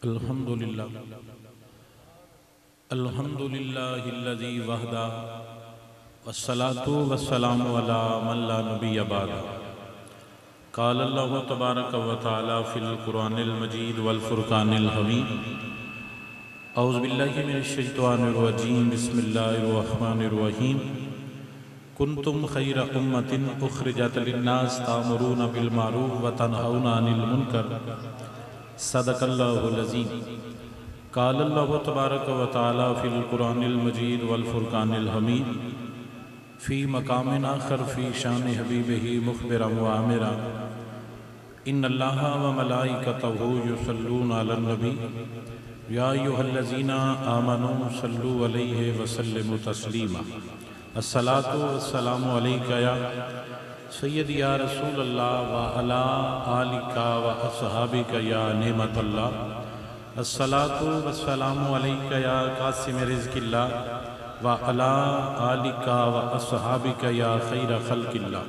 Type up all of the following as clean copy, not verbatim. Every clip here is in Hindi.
अल्हम्दुलिल्लाह अल्हम्दुलिल्लाहिल्लज़ी वहदा वस्सलातु वस्सलामु अला मन ला नबिय्य बअदा। क़ाल अल्लाहु तबारक व तआला फ़िल क़ुरआनिल मजीद वल फ़ुरक़ानिल हमीद। औज़ु बिल्लाहि मिनश शैतानिर रजीम। बिस्मिल्लाहिर रहमानिर रहीम। कुन्तुम खैरा उम्मतिन उख़रिजत लिन्नास तामुरूना बिल मारूफ व तनहौना अनिल मुनकर। सदक़ल्लाहुल अज़ीम। क़ाल अल्लाहु तबारक व तआला फ़िल क़ुरआनिल मजीद वल फ़ुरक़ानिल हमीद। फ़ी मक़ामिन आख़र फ़ी शान हबीबिही मुख़बिरन व आमिरा। इन्नल्लाहा व मलाइकतहु युसल्लूना अलन नबी या अय्युहल्लज़ीना आमनू सल्लु अलैहि व सल्लिमू तस्लीमा। अस्सलातु वस्सलामु अलैका या सय्यदी या रसूल अल्लाह व अला आलिका व अस्हाबिका या नेमतल्लाह। अस्सलातु वस्सलामु अलैका या कासिम रिज़्क़िल्लाह व अला आलिका व अस्हाबिका या खैर खल्क़िल्लाह।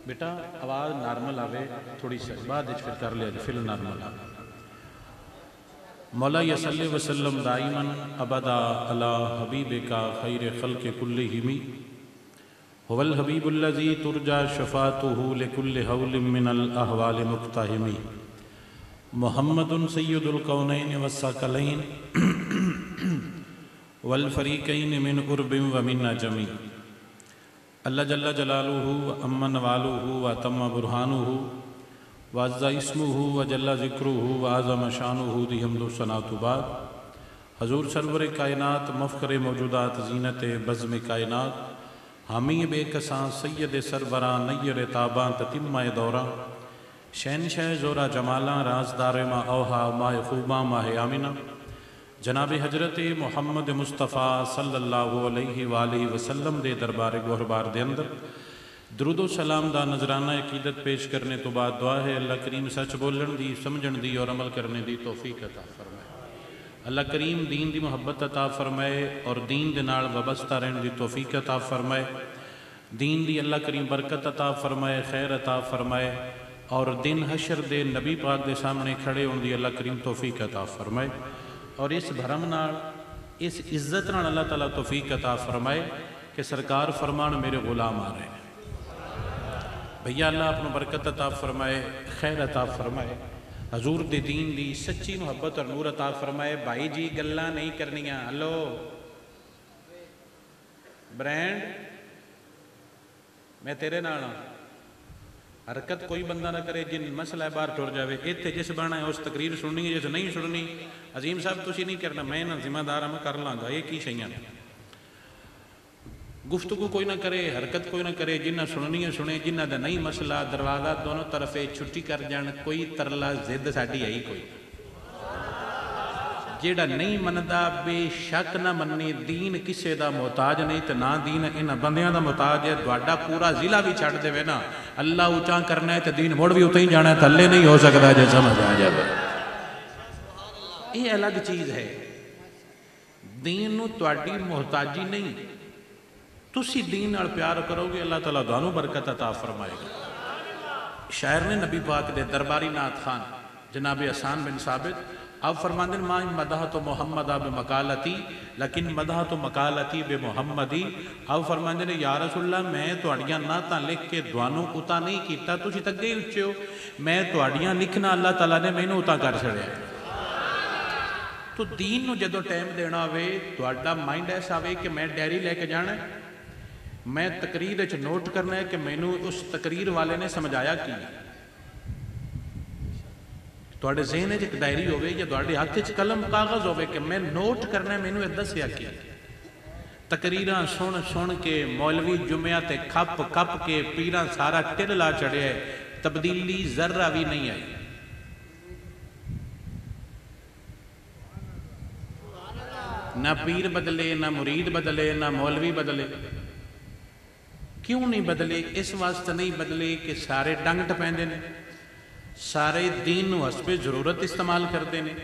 बेटा आवाज़ नॉर्मल आवे थोड़ी सी, बाद फिर कर लिया फिर नॉर्मल आवे। मौला यसल्ली वसल्लम दाइमन अबदा अला हबीबिका खैर खल्क़ि कुल्लिहिम। हुवल हबीबुल्लज़ी तुरजा शफ़ाअतुहु लिकुल्लि हौलिन मिनल अहवालि मुक़्तहिमी। मुहम्मदुन सय्यिदुल कौनैन वस्सक़लैन वल फ़रीक़ैन मिन उर्बिन व मिन अजमी। अल्लाह जल्ल जलालुहु व अम्मा नवालुहु व तम्मा बुरहानुहु व अज़्ज़ा इस्मुहु व जल्ल ज़िक्रुहु व अज़म शानुहु दी हम्दु सनातु बाद। हज़ूर सरवर कायनात मफ़ख़रे मौजूदात ज़ीनत बज़्म कायनात हामी बेकसां सैयद सरवरा नय्यर ताबा ततिम्मा दौरा शहनशाह ज़ोरा जमाला राज़दार मा औहा माए ख़ूबा माह आमिना जनाब हजरत मुहम्मद मुस्तफ़ा सल्लल्लाहु अलैहि वालैहि वसल्लम दे दरबार गोहरबार दे अंदर दुरूद सलाम दा नजराना अकीदत पेश करने तो बाद दुआ है अल्लाह करीम सच बोलन दी, समझण दी और अमल करने दी तौफीक अता फरमाए। अल्लाह करीम दीन दी मुहब्बत अता फरमाए और दीन दे नाल वबस्ता रहने दी तौफीक अता फरमाए। दीन दी अल्लाह करीम बरकत अता फरमाए, खैर अता फरमाए और दिन हशर दे नबी पाक दे सामने खड़े होने दी अल्लाह करीम तौफीक अता फरमाए। और इस भरम नाल इस इज्जत नाल अल्लाह ताला तौफीक अता फरमाए कि सरकार फरमान मेरे गुलाम आ रहे हैं। भैया अल्लाह अपनी बरकत अता फरमाए, खैर अता फरमाए, हजूर दे दीन दी सच्ची मुहब्बत और नूर अता फरमाए। भाई जी गल्लां नहीं करनियां। हेलो ब्रांड मैं तेरे नाल हां। हरकत कोई बंदा ना करे जिन मसला है बाहर टुर जाए। इत्थे जिस बना है उस तकरीर सुननी है, जिस नहीं सुननी अजीम साहब तुसी नहीं करना, मैं ना जिम्मेदार मैं कर लाँगा। ये की सही ने गुफ्तगू कोई ना करे, हरकत कोई ना करे, जिन्ना सुननी है सुने, जिन्ना दा नहीं मसला दरवाजा दोनों तरफे छुट्टी कर जान। कोई तरला जिद साडी है ही कोई जेड़ा नहीं मनदा बेशक ना मन्ने। दीन किसे दा मोहताज नहीं तो ना दीन इन्हां बंदियां दा मोहताज है। तुहाडा पूरा जिला भी छड्ड देवे ना, अल्लाह ऊंचा करना है तो दीन मुड़ भी उते ही जाना है, थल्ले नहीं हो सकता जे समझ आ जाए। ये अलग चीज है। दीन नूं तुहाडी मोहताजी नहीं, तुसी दीन नाल प्यार करोगे अल्लाह ताला तुहानूं बरकत अता फरमाएगा। शायर ने नबी पाक दे दरबारी नाथ खान जनाब हसन बिन साबित अब फरमाते हैं माँ मदह तो मोहम्मद बे मकालती लेकिन मदह तो मकालती बे मोहम्मदी। अब फरमाते हैं या रसूलल्लाह मैं तुहाड़ियां नातां लिख के तुहानूं उता नहीं कीता, तुसीं तां अगे ही उच्चे हो। मैं तुहाड़ियां लिखना अल्लाह ताला ने मैनूं उता कर छड़िया। तो दीन नूं जदों टाइम देना होवे तुहाडा माइंड ऐसा आवे कि मैं डायरी लैके जाना है, मैं तकरीर च नोट करना है कि मैनूं उस तकरीर वाले ने समझाया की। तुहाडे ज़हन च एक डायरी होवे या तुहाडे हथ च कलम कागज़ होवे कि मैं नोट करना है मैनूं दस्सिया की। तकरीरां सुन सुन के मौलवी जुम्मिया ते खप खप के पीरां सारा टिल ला चढ़िया है, तब्दीली जर्रा भी नहीं आई। ना पीर बदले, ना मुरीद बदले, ना मौलवी बदले। क्यों नहीं बदले? इस वास्ते नहीं बदले कि सारे डंग टपैंदे ने, सारे दीन नूं हस्बे जरूरत इस्तेमाल करते हैं।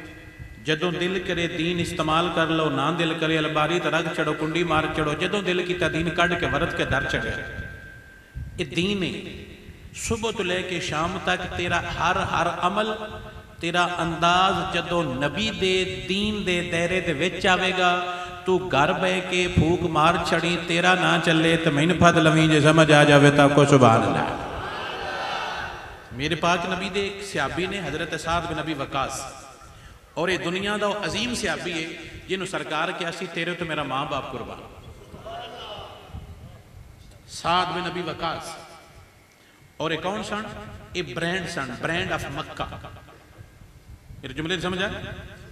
जदों दिल करे दीन इस्तेमाल कर लो, ना दिल करे अलबारी तो रग चढ़ो, कुंडी मार चढ़ो। जदों दिल किया दीन कढ़ के वरत के दर चढ़िया। ये दीन है। सुबह तो लेके शाम तक तेरा हर हर अमल तेरा अंदाज जदों नबी दे दीन दे दायरे दे विच आवेगा, तू घर बह के फूक मार छड़ी, तेरा ना चले तो मैनू फद लवी, जे समझ आ जाए तो आपको सुभान अल्लाह। मेरे पाक नबी दे एक सहाबी ने हजरत साद बिन नबी वकास, और ये दुनिया का अजीम सहाबी है जिन्होंने सरकार क्या सी, तेरे तो मेरा माँ बाप कुर्बान। साद बिन नबी वकास, और ये कौन सन? ये ब्रांड सन, ब्रांड ऑफ मक्का। मेरे जुमले समझ आ,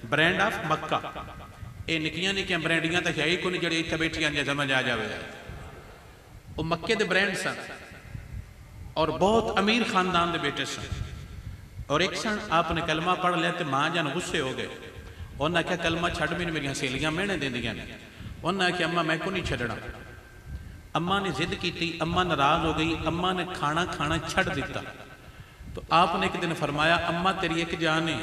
ब्रांड ऑफ मक्का। ये निक्कियां निक्कियां ब्रांडियां तो है ही कोई जी इतने बैठिया जो समझ आ जाए, वो मक्के के ब्रांड सन और बहुत अमीर खानदान के बेटे सन। और एक सन आपने कलमा पढ़ लिया तो माँ जान गुस्से हो गए, उन्हें आख्या कलमा छड़, मैंने मेरिया सहेलियां मेहने देंदियां ने। उन्हें आख्या अम्मा मैं को नहीं छड़ना। अम्मा ने जिद की, अम्मा नाराज हो गई, अम्मा ने खाना खाना छड़ दिता। तो आपने एक दिन फरमाया, अम्मा तेरी एक जान है,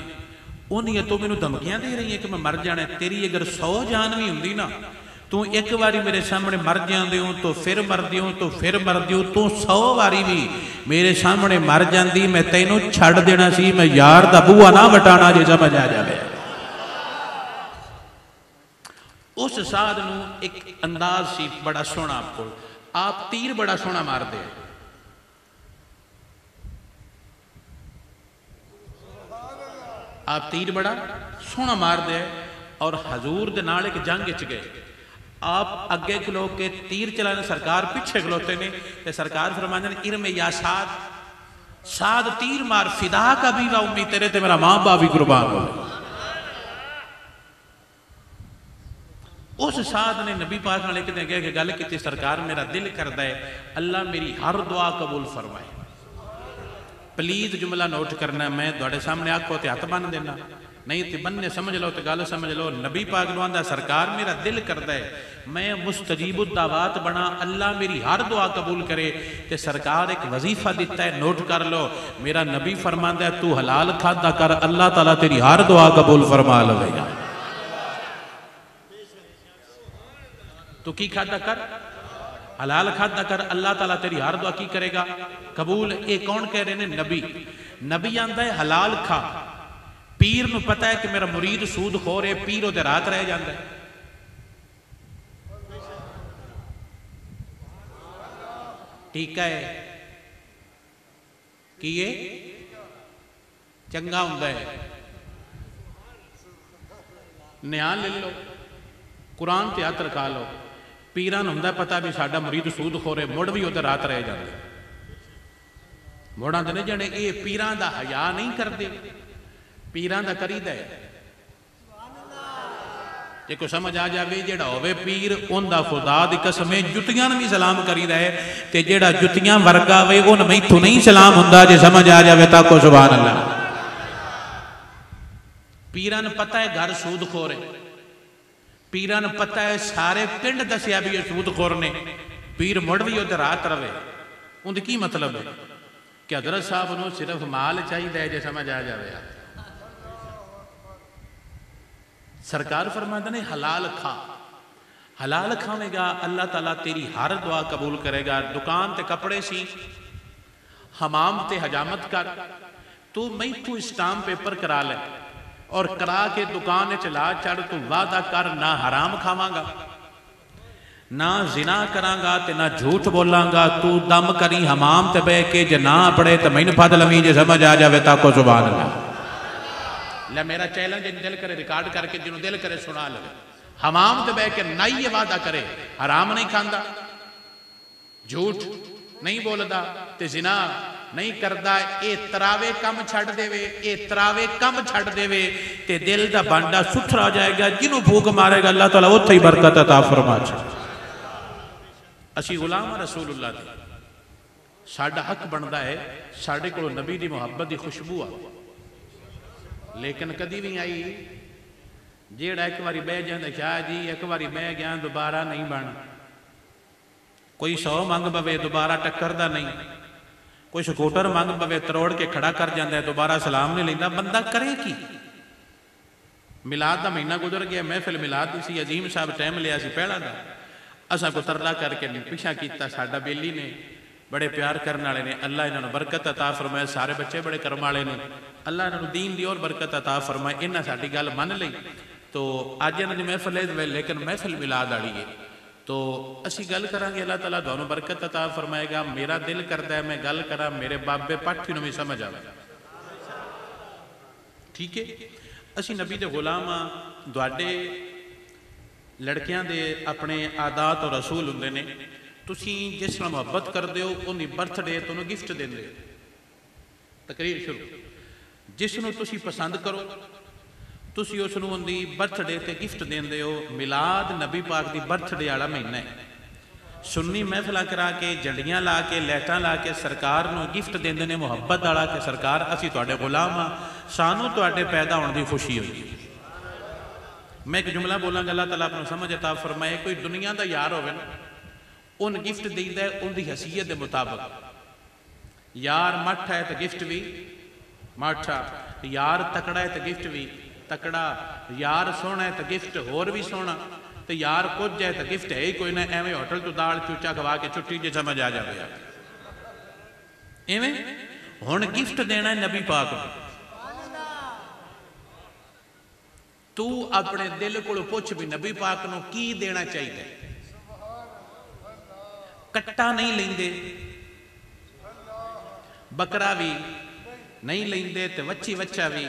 उन्हें तो मैनू धमकियां दे रही है कि मैं मर जाना, तेरी अगर 100 जान भी होंगी ना, तू एक बारी मेरे सामने मर जाते हो तो फिर मरदी हो, तो फिर मरदी हो, तू 100 बारी भी मेरे सामने मर जाती, मैं तेनों छड़ देना सी, मैं यार दा बूहा ना वटाना, जे समझ आ जाए। उस साध नूं एक अंदाज सी बड़ा सोहना, आपको आप तीर बड़ा सोहना मारते हैं। आप तीर बड़ा सोहना मारते हैं, और हजूर दे नाल एक जंग च गए, आप अगे खलो के तीर चलाने, सरकार पिछे खलोते ने, ते सरकार फरमाते हैं इरम या साद, साद तीर मार, फिदा का भी वा उम्मी, तेरे ते मेरा मां बाप भी कुर्बान हो। उस साध ने नबी पाक नाल एक दिन गए कि गल की, सरकार मेरा दिल करता है अल्लाह मेरी हर दुआ कबूल फरमाए। प्लीज जुमला नोट करना, मैं तुहाडे सामने आखो तो हथ बन देना, नहीं तो बन्ने समझ लो तो गल समझ लो। नबी पाक नूं आंदा सरकार मेरा दिल करता है मैं मुस्तजीबुद दावात बना, अल्लाह मेरी हर दुआ कबूल करे। तो सरकार एक वजीफा दिता है, नोट कर लो। मेरा नबी फरमांदा है तू हलाल खादा कर, अल्लाह ताला तेरी हर दुआ कबूल फरमा लवेगा। तू की खादा कर? हलाल खादा कर, अल्लाह ताला तेरी हर दुआ की करेगा? कबूल। ये कौन कह रहे हैं? नबी। नबी आंदा है हलाल खा। पीर नूं पता है कि मेरा मुरीद सूद खो रहे, पीर उहदे रात रह जाता है। टीका है कि ये चंगा हुंदा है, न्याय ले लो, कुरान ते हथ रखा लो। पीरां नूं हुंदा पता भी साडा मुरीद सूद खो रहे, मुड़ भी उहदे रात रह जाते, मुड़ां ते नहीं जाने। ये पीरां दा हया नहीं करते, पीरां दा करीदा है। जे कोई समझ आ जाए, जेड़ा होवे पीर उनदा खुदा दी कसम है जुतियां नूं भी सलाम करीदा है, ते जेड़ा जुतियां वर्गा वे उन मैथों नहीं सलाम हुंदा। जे समझ आ जाए ताको सुभान अल्लाह। पीरां नूं पता है घर सूद खोर है, पीरां नूं पता है सारे पिंड दसिया भी ये सूद खोर ने, पीर मुड़ भी उहदे रात रवे। उनदा की मतलब है कि हजरत साहब नूं सिर्फ माल चाहिए, जे समझ आ जाए। सरकार फरमाते ने हलाल खा, हलाल खावेगा अल्लाह ताला तेरी हर दुआ कबूल करेगा। दुकान ते कपड़े सी, हमाम ते हजामत कर, तू मैथों स्टाम्प पेपर करा ले और करा के दुकान चला चढ़, तू वादा कर ना हराम खावांगा, ना जिना करांगा, ते ना झूठ बोलांगा। तू दम करी हमाम ते बह के, जे ना पड़े तो मैनू फद लवी, जे समझ आ जाए ताको सुभान अल्लाह। ले मेरा चैलेंज दिल करे रिकॉर्ड करके जिन्होंने दिल करे सुना ले। हमाम ते बह के ना ये वादा करे हराम नहीं खांदा, झूठ नहीं बोलदा, ते जिना नहीं करदा, ये तरावे कम छड़ देवे, ये तरावे कम छड़ देवे, ते दिल दा बांडा सुथरा हो जाएगा। जिन्हों फूक मारेगा अल्लाह ताला उत्थे ही बरकत अता फरमा। असी गुलाम रसूलुल्लाह दे, साडा हक बनता है साडे कोल नबी दी मुहब्बत दी खुशबू आ। लेकिन कदी भी आई जेड़ा एक बारी बह जाता, शाह जी एक बारी बह गया दोबारा नहीं बन। कोई 100 मंग पवे दोबारा टक्करदा नहीं, कोई स्कूटर मंग पवे तरोड़ के खड़ा कर जाता है, दोबारा सलाम नहीं लेंदा। बंदा करे की? मिलाद का महीना गुजर गया, महफिल मिलाद दी सी, अजीम साहब टाइम लिया सी पहला दा, असा को तरला करके पिछा किया। साडा बेली ने बड़े प्यार करने वाले ने, अल्लाह इन्होंने बरकत अता फरमाए। सारे बच्चे बड़े कर्म वाले ने, अल्लाह इन्होंने दीन दी और बरकत अता फरमाए। इन्हें साडी गल मन लई तो अज इन्हों की महफिल है, लेकिन महफिल मिलाद वाली है तो असी गल करांगे। अल्लाह ताला तुहानू बरकत अता फरमाएगा। मेरा दिल करता है मैं गल करा मेरे बाबे पाठी नूं भी समझ आवे, ठीक है। असी नबी दे गुलाम हाँ, तुहाडे लड़कियां दे अपने आदात और रसूल हुंदे ने। तुसीं जिस नाल मुहब्बत करदे हो उहदी बर्थडे ते उहनूं गिफ्ट देंदे हो। तकरीर शुरू। जिसनूं तुसीं पसंद करो तुसीं उसनूं उहदी बर्थडे ते गिफ्ट देंदे हो। मिलाद नबी पाक दी बर्थडे वाला महीना है। सुन्नी महफिल करा के झंडियां ला के लाइटां ला के सरकार नूं गिफ्ट देंदे ने मुहब्बत वाला कि सरकार असीं तुहाडे गुलाम हाँ, सानूं तुहाडे पैदा होने की खुशी होई। मैं एक जुमला बोलांगा, अल्लाह ताला अपनों समझ अता फरमाए। कोई दुनिया का यार होवे ना, उन गिफ्ट देंदा है उनकी हैसीयत के मुताबिक। यार मठ है तो गिफ्ट भी माठा, यार तकड़ा है तो गिफ्ट भी तकड़ा, यार सोहना है तो गिफ्ट होर भी सोहना, तो यार कुछ है तो गिफ्ट है ही कोई ना। एवं होटल तो दाल चूचा खवा के छुट्टी जो समझ आ जाए इवें। हुण गिफ्ट देना है नबी पाक को। तू अपने दिल को पुछ भी नबी पाक नूं की देना चाहिए। कट्टा नहीं लेंदे, बकरा भी नहीं लेंदे, ते वच्छी वच्छा भी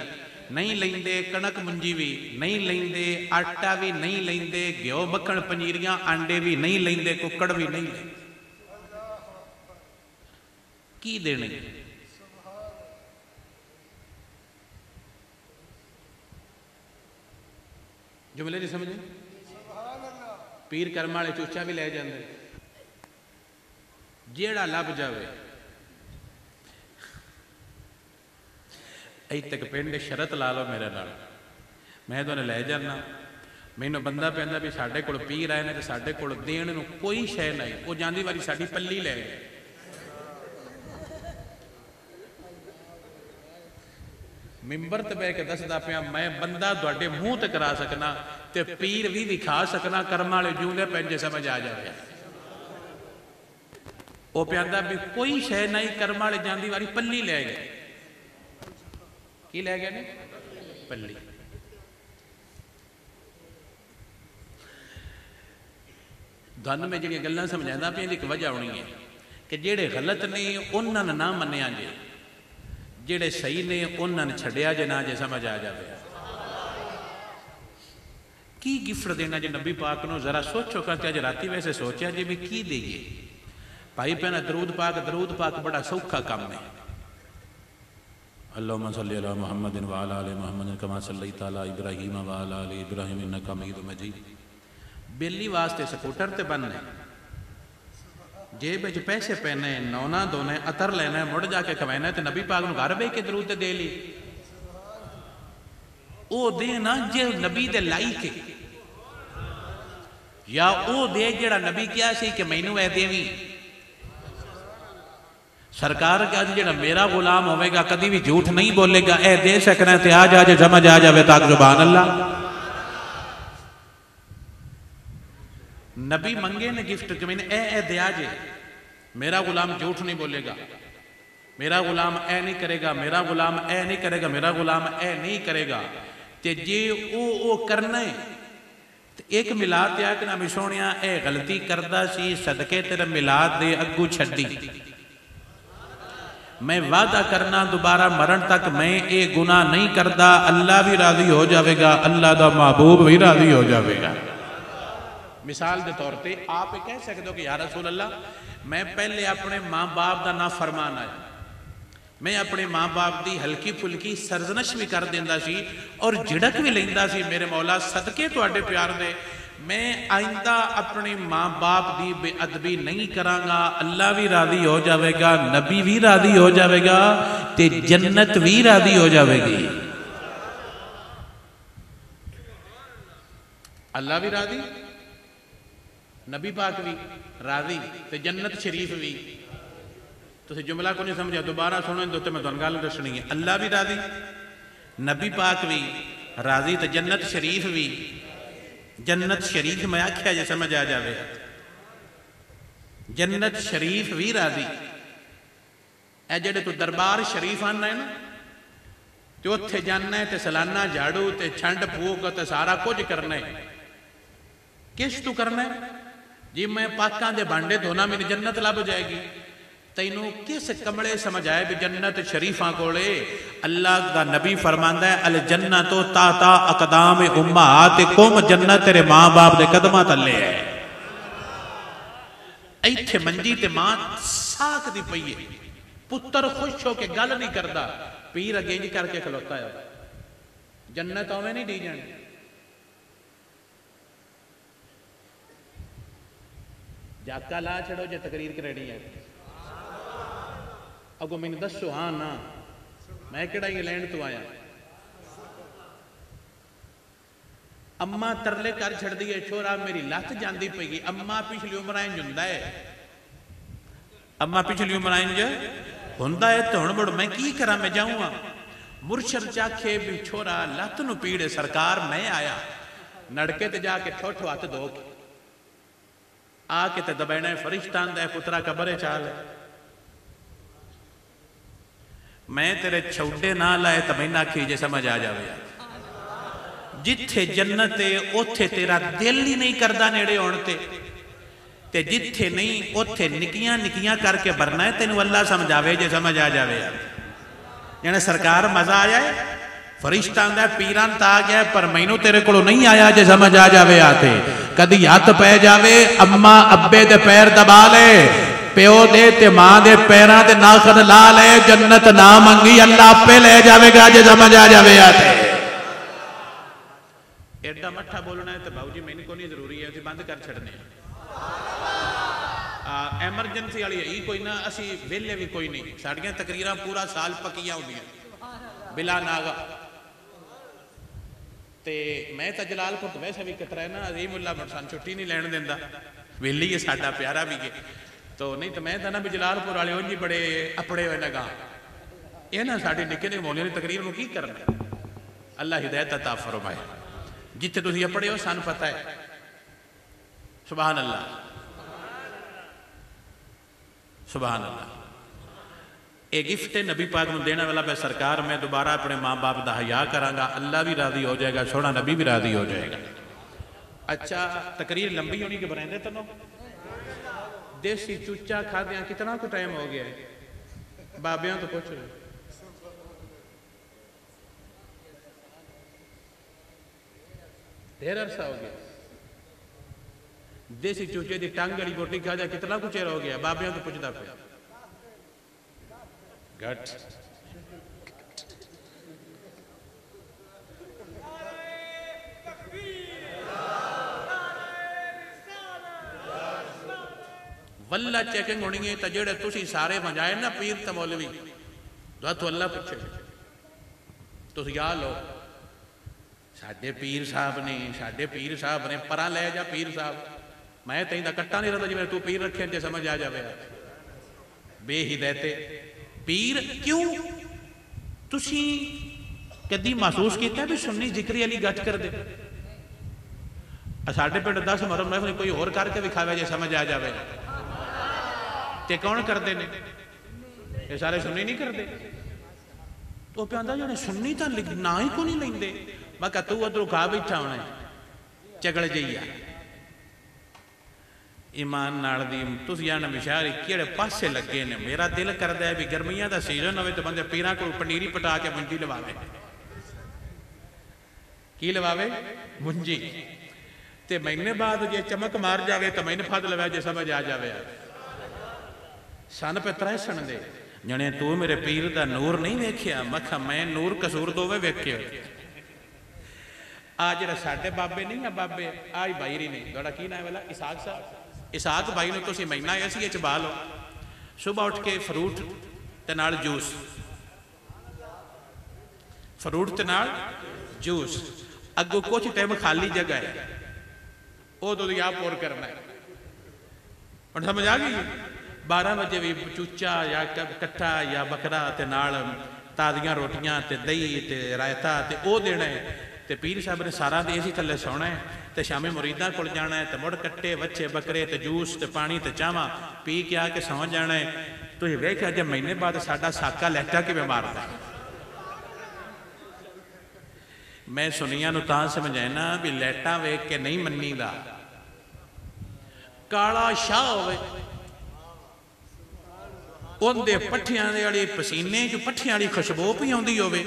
नहीं लेंदे, कणक मुंजी भी नहीं लेंदे, आटा भी नहीं लेंदे, घ्यो मक्खण पनीरियां आंडे भी नहीं लेंदे, कुकड़ भी नहीं लेंदे। की देने? जुमले नहीं समझे? पीर कर्म वाले चूचा भी ले जाते, जेड़ा लभ जावे। अज तक पिंड शरत ला लो मेरे नाल, मैं तुहानूं लै जाना। मैनू बंदा पैंदा भी साडे कोल पीर आए ने ते साडे कोल देण नूं कोई शै नहीं। वो जांदी वारी साडी पल्ली लै गए। मिंबर ते बह के दसदा पिया मैं बंदा तुहाडे मूँह ते करा सकना ते पीर भी विखा सकना। कर्म वाले जूंदे पैंजे समझ आ जाए। वो प्यादा भी कोई शै नहीं, कर्म वाले जांदी वारी पल्ली लै गए। की लै गए ने? पल्ली। धन में जिहड़ियां गल्लां समझांदा पिया एक वजह होनी है कि जेड़े गलत ने उन्हां ना मन्निया जे, जेड़े सही ने उन्हां छड्डिया जे ना, जे समझ आ जाए। की गिफ्ट देना जे नबी पाक नूं? जरा सोचो करते। अज राती वैसे सोचा जी भी की देइए भाई पहना दरूद पाक बड़ा सौखा काम है। अल्लाहुम्मा सल्ली अला मुहम्मदिन व अला आलि मुहम्मदिन कमा सल्लैता अला इब्राहीम व अला आलि इब्राहीम इन्नका हमीदुम मजीद। बेली वास्ते स्कूटर ते बनने, जेब च पैसे पैने, नौना धोने, अतर लेना, मुड़ जाके खवाना, तो नबी पाक नूं घर बह के दरूद दे ली। ओ दे ना जे नबी दे लाइक है, या ओ दे जेड़ा नबी क्या सी कि मैनू ऐ देवी। सरकार का जो मेरा गुलाम होगा कभी भी झूठ नहीं बोलेगा। ए दे सकना ते आ जा, समझ आ जाए ताक जुबान अल्लाह। नबी मंगे ने गिफ्ट कि मैंने ए दिया जे, मेरा गुलाम झूठ नहीं बोलेगा, मेरा गुलाम ए नहीं करेगा, मेरा गुलाम ए नहीं करेगा, मेरा गुलाम ए नहीं करेगा। ते जे ओ करना है ते एक मिलाद ते आखना भी सोनिया ए गलती करदा सी, सदके तेरे मिलाद दे अगू छड्डी। मैं वादा करना दोबारा मरण तक मैं ये गुनाह नहीं करता। अल्लाह भी राजी हो जाएगा, अल्लाह दा महबूब भी राजी हो जाएगा। मिसाल के तौर पर आप कह सकते हो कि या रसूल अल्लाह, मैं पहले अपने माँ बाप का ना फरमान आया, मैं अपने माँ बाप की हल्की फुल्की सरजनश भी कर देंदा सी और झिड़क भी लेंदा सी। मेरे मौला सदके तुहाडे प्यार दे मैं आइंदा अपने माँ बाप की बेअदबी नहीं करांगा। अल्लाह भी राजी हो जाएगा, नबी भी राजी हो जाएगा, ते जन्नत भी राजी हो जाएगी। अल्लाह भी राजी, नबी पाक भी राजी, ते जन्नत शरीफ भी। तुसीं जुमला को नहीं समझा, दोबारा सुनो तो मैं तुहानूं गल दसनी है। अल्लाह भी राजी, नबी पाक भी राजी, ते जन्नत शरीफ भी। जन्नत शरीफ मैं आख्या जे समझ आ जाए। जन्नत शरीफ भी राजी। ए जेड़े तू दरबार शरीफ आना है ना, तो उत्थे जाना है तो सालाना झाड़ू तो छंड फूक तो सारा कुछ करना है। किस तू करना है जी? मैं पाकां दे भांडे धोना मेरी जन्नत लभ जाएगी। तैनू किस कमले समझ आए भी जन्नत शरीफा कोले? अल्लाह का नबी फरमांदा है अल जन्नत ताता अकदाम उम्मातिकुम, जन्नत तेरे मां बाप दे कदमां तले है। इत्थे मंजी ते मां साकदी पई है, पुत्र खुश होके गल नहीं करता, पीर अगेंज करके खलोता है। जन्नत ओवें नहीं दी जानी। जाका ला छड़ो जे तकरीर करनी है। अगो मैनू दसो हाँ ना, मैं किहड़ा इंग्लैंड तो आया। अम्मा तरले कर छड़दी है, छोरा मेरी लत जाती पई। अम्मा पिछली उम्र इंज हुंदा है, अम्मा पिछली उम्र इंज हुंदा है। तो हुण मुड़ मैं की करा? मैं जाऊँगा मुरशद चाखे भी छोरा लत नूं पीड़ सरकार, मैं आया नड़के ते जाके ठोठ हथ धो के आके ते दबैना फरिश्ता आंदा है पुत्रा कबरे चाल है। मैं तेरे छौडे ना लाए तो मैनू आखी जे समझ आ जावे। जिथे जन्नत है उथे तेरा दिल ही नहीं करता नेड़े आउण ते जिथे नहीं उथे निकियां निकियां करके भरना है। तेनू अल्लाह समझावे जे समझ आ जावे। यानी सरकार मजा आया है, फरिश्ता आंदा पीरां ता आ गया पर मैनू तेरे कोलों नहीं आया जे समझ आ जावे। आते कदी हथ पै जावे, अम्मा अब्बे दे पैर दबा ले, प्यो दे ते मां दे पैरां दे नाखन ला ले, जन्नत ना मंगी अल्लाह आपे ले जावेगा जे समझ आ जावे। आते एडा मठा बोलना है तो बाबू जी मैनू को नहीं जरूरी है, असीं बंद कर छड़ने। एमरजेंसी वाली है कोई ना, असी वेले भी कोई नहीं। साड़ियां तकरीरां पूरा साल पक्कियां होंदियां बिला नागा। ते मैं तो जलालपुर तो वैसे भी कतरा है ना, अजीमुल्ला सान छुट्टी नहीं लैन देंदा, वेली है साडा प्यारा भी है। तो नहीं तो मैं ना भी जलालपुर वाले उंज ही बड़े अपड़े हुए लगा। ये ना साड़ी निक्के निक्के मौलिया की तकरीर में की करना। अल्लाह हिदायत अता फरमाए। जिथे तुसीं अपड़े हो सानू पता है। सुभान अल्लाह, सुभान अल्लाह। एक गिफ्ट है नबी पाक में देने वाला। मैं सरकार मैं दोबारा अपने माँ बाप का हया करांगा, अल्लाह भी राजी हो जाएगा, सोना नबी भी राजी हो जाएगा। अच्छा तकरीर लंबी होनी के बनाए तनो। देसी चूचा खाद्या कितना को टाइम हो गया है? बाबियां तो पूछ रहे ढेर अरसा हो गया। देसी चूचे की टंग वाली रोटी खा जा कितना कुछ चेर हो गया? बाबियां तो पूछता पे घट। वल्ला चेकिंग होनी है तो जेड़े तुसी सारे मजाए ना पीर ते मौलवी तो अल्लाह पूछे। तुम याद लो साडे पीर साहब ने, साडे पीर साहब ने परा ले जा पीर साहब। मैं तें कट्टा नहीं रहता जिवें तू पीर रखे जे समझ आ जाए। बेहिदायते पीर क्यों? तुसी कदी महसूस किया भी सुन्नी जिक्री वाली गच कर दे? साडे पिंड 10 मुहर्रम महफिल कोई होर करके विखावे जे समझ आ जाए। ते कौन करते ने? ये सारे सुन्नी नहीं करते। तो प्यादा जो सुन्नी तो ना ही को नहीं लेंदे। मैं कहा तू उधरों खा बैठा होना चगड़ जइया ईमान नाल दी। तुसीं जाना मिशारी किहड़े पासे लगे ने। मेरा दिल करदा है भी गर्मियां दा सीजन होवे तो बंदे पीरां कोल पनीरी पटा के मुंजी लवावे। की लवावे? मुंजी। ते महीने बाद जे चमक मार जावे तो मैनू फद लवे जे समझ आ जावे। सन पे त्रैसण दे जने तू मेरे पीर दा नूर नहीं वेख्या? मखा मैं नूर कसूर दोवे वेखे। आ जरा साडे बाबे नहीं है बाबे आई भाईरी ने थोड़ा की नाम वाला इसाक साहब। इसाक भाई ने तुसीं महीना ऐसी चबा लो। सुबह उठ के फ्रूट ते नाल जूस, फ्रूट ते नाल जूस। अगों कुछ टाइम खाली जगह है वो तो आप और करना है। और समझ आ गई? 12 बजे भी चूचा या कट्ठा या बकरा ते नाल ताज़ियां रोटियां ते दही ते रायता ते ओ देना है। ते पीर साहब ने सारा देश ही थले सोना है ते शामी मुरीदा कोल जाना है ते मुड़ कट्टे बच्चे बकरे ते जूस ते पानी ते चावा पी के आके सौ जाना है। तो ये वेख्या जब महीने बाद साडा साका लैटा किवें मारदा। मैं सुनिया तां समझाना भी लाइटां वेख के नहीं मन्नी दा, काला शाह होवे उनके पट्ठियां दे वाली पसीने जो पट्ठियां वाली खुशबू भी आउंदी होवे,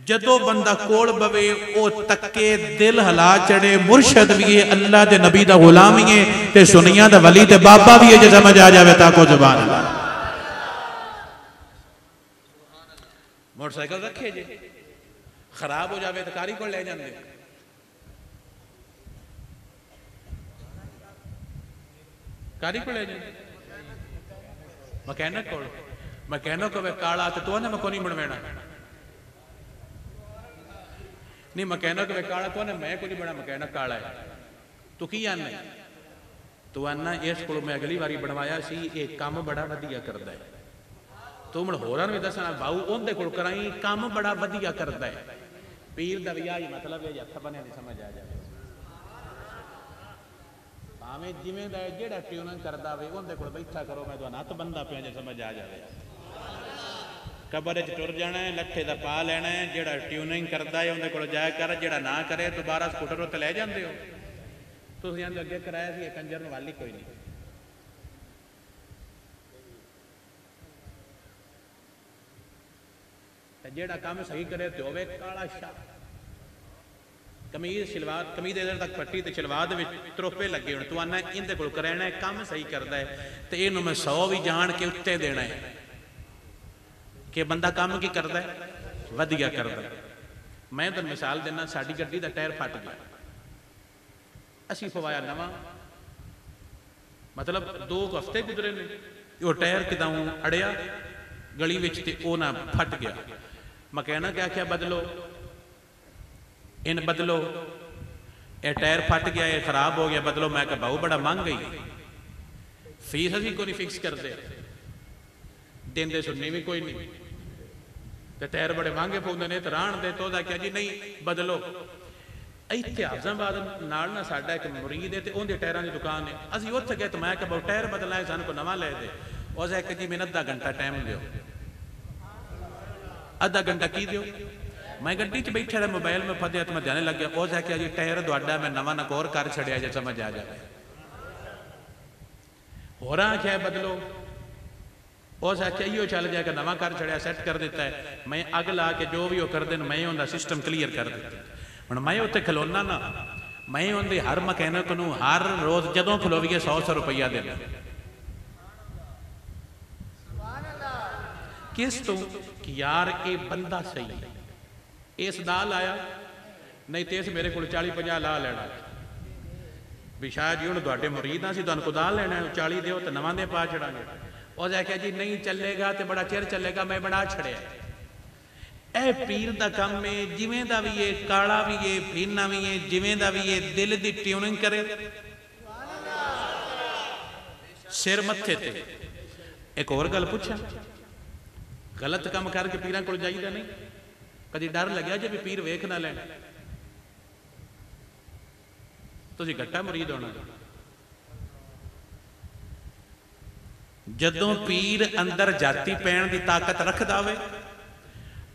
जदों बंदा कोल बवे ओ तक्के दिल हला चढ़े, मुर्शद भी है अल्लाह दे नबी दा गुलाम ही है ते सुनिया दा वली ते बाबा भी है, जे समझ आ जावे ताको जुबान अल्लाह। मोटरसाइकिल रखे जे खराब हो जावे तो कारी को ले जाते, कारी को ले जाते मकैनिक को, मकैनिक होवे काला तो तू ने मको नहीं बनवाना, नहीं मकैनिक वे काला तो मैं को नहीं बना, मकैनिक काला है तू की आना, तू आना इस को मैं अगली बारी बनवाया सी, एक काम बड़ा वधिया करता है, तू मैं होरां भी दसना बाऊ उनके को कराई काम बड़ा वधिया करता है, पीर का भी यही मतलब है, हथ बने नहीं समझ आ जाए, भावें जिमें जेड़ा ट्यूनिंग करता वे उनके को बैठा करो, मैं तो नत बनता पिया जो समझ आ जाए, कबर च टुर जाना है, लट्ठे का पा लेना है, जेड़ा ट्यूनिंग करता है उनके को जाया कर, जेड़ा ना करे दोबारा स्कूटर उत्ते ले जाते हो, तुम अगे कराया सी कंजर में वाली कोई नहीं, जेड़ा काम सही करे तो होवे काला शाह, कमीज शलवार कमीज इधर तक पट्टी तो शलवार त्रोपे लगे हो, तू आना इनके को कराना है, काम सही करता है तो इनू मैं 100 भी जान के उत्ते देना है कि बंदा काम की करता है, वधिया करता है। मैं तो मिसाल देना, साड़ी गड्डी का टायर फट गया, असी पवाया नवा, मतलब 2 हफ्ते गुजरे ने, वो टायर किदां अड़िया गली विच ते ओ ना फट गया, मकैनिक क्या आख्या बदलो, इन बदलो, ये टायर फट गया, ये खराब हो गया, बदलो। मैं कहा बहु बड़ा महंग गई, फीस असी को नहीं फिक्स करते, देंदे सुननी भी कोई नहीं, तो टायर बड़े महंगे पाउंदे ने, तो राण दे तो क्या जी नहीं बदलो। इत्थे आज़माबाद नाल ना साडा एक मुरीद है, तो उनके टायरां की दुकान है, असीं उत्थे गए तो मैं कहा बहु टायर बदलना है, सानू को नवा ले दे, उस आख्या जी मैंने अद्धा घंटा टाइम दो, अद्धा घंटा की दो, मैं गड्डी च बैठा रहा, मोबाइल में फदया तो मैं ध्यान लग गया, उस आख्या जी टायर तुहाडा मैं नवा नकोर कर छड़िया जे समझ आ जाए, होरां आख्या बदलो, उस आख्या इहो चल जाएगा, नवा कर छड़िया सेट कर दिता है, मैं अग ला के जो भी वो कर देन मैं उनका सिस्टम क्लीयर कर दिता। हुण मैं उत्थे खलोना ना, मैं उनके हर मकैनिक नूं हर रोज़ जदों खलोवीए 100 रुपया देना, किस तो कि यार ये बंदा सही है, इस दा लाया नहीं तो इस मेरे को 40-50 ला लेना भी शायद जी हूँ थोड़े मुरीद हाँ, तुहानूं को दा लेना 40 दो तो नवां दे पा छड़ांगे। उस आख्या जी नहीं चलेगा तो बड़ा चिर चलेगा, मैं बना छड़िया। ए पीर दा काम है, जिवें दा भी है, काला भी है, फीना भी है, जिवें दा भी है, दिल दी ट्यूनिंग करे, सिर मत्थे ते। एक और गल पूछा, गलत काम करके पीरां कोल जाईदा नहीं, कदी डर लग्या जे भी पीर वेख ना लैण, तुसीं घट्टा मुरीद होना। जदों पीर अंदर जाती पैण की ताकत रखदा वे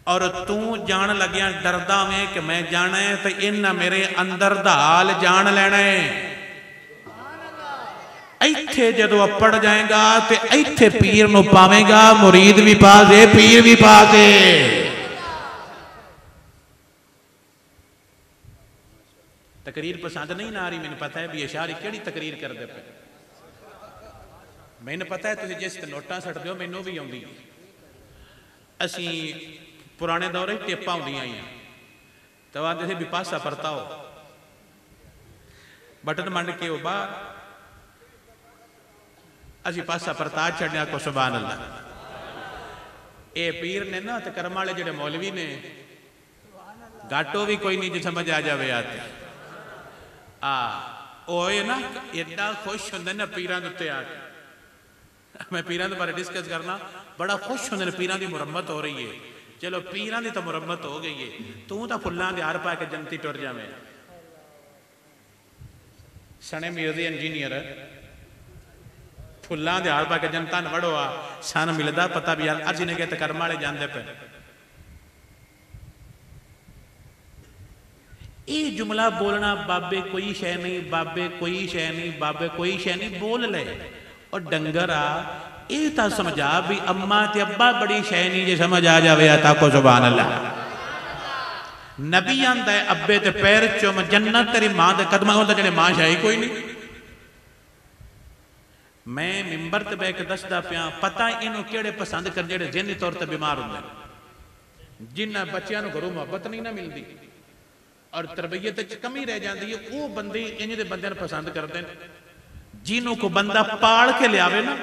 और तू जान लग्या डरदा वे कि मैं जाना है, तो इन्हां मेरे अंदर दा हाल जान लेना है। इत्थे जदों अपड़ जाएगा तो इत्थे पीर नूं पावेगा, मुरीद भी पा दे, पीर भी पा दे। तकरीर पसंद नहीं ना आ रही, मैंने पता है भी ये शारी केड़ी तकरीर करदे पे, मैंने पता है तुसीं जिस नोटा सटदे हो मैनूं भी आउंदी। असीं पुराने दौरे टेपां आउंदियां आईयां तो आंदे सी भी पासा परताओ, बटन मंड के ओ बाहर, असीं पासा परता छड्डिया को सुभान अल्लाह। ये पीर ने ना तो करम वाले जिहड़े मौलवी ने गाटो भी कोई नहीं जो समझ आ जावे आते ओए ना एडा खुश होंदे ना पीरां दे उत्ते आके। मैं पीरां दे बारे डिस्कस करना, बड़ा खुश होंदे ने, पीरां दी मुरम्मत हो रही है। चलो पीरां दी तो मुरम्मत हो गई है, तू तो फुल्लां दे हार पा के जन्नती टुर जावे। सने म्यूजिक इंजीनियर फुल्लां दे हार पा के जनता न वड़ो आ, सन मिलदा पता भी यार अज ने गए तो कर्म वाले जाते पे। ये जुमला बोलना बाबे कोई शै नहीं, बाबे कोई शै नहीं, बाबे कोई शै नहीं बोल ले। और डंगरा ये तो समझा भी अम्मा ते अब्बा बड़ी शै नहीं, जे समझ आ जावे ताको सुभान अल्लाह। नबी आंदा है अब्बे ते पैर चुम जन्नत तेरी मां दे कदमां होंदा, जेड़े मां शै ही कोई नहीं। मैं मिंबर ते बैठ के दसदा पिया, पता इनू केड़े पसंद कर जेड़े ज़हनी तौर ते बीमार होंदे, जिन्हां बच्चियां नूं घरों मोहब्बत नहीं ना मिलदी और तरबियत च कमी रह जाती है, वो बंदे इंज दे बंदे पसंद करते हैं। जिन्हों को बंदा पाल के लियावे ना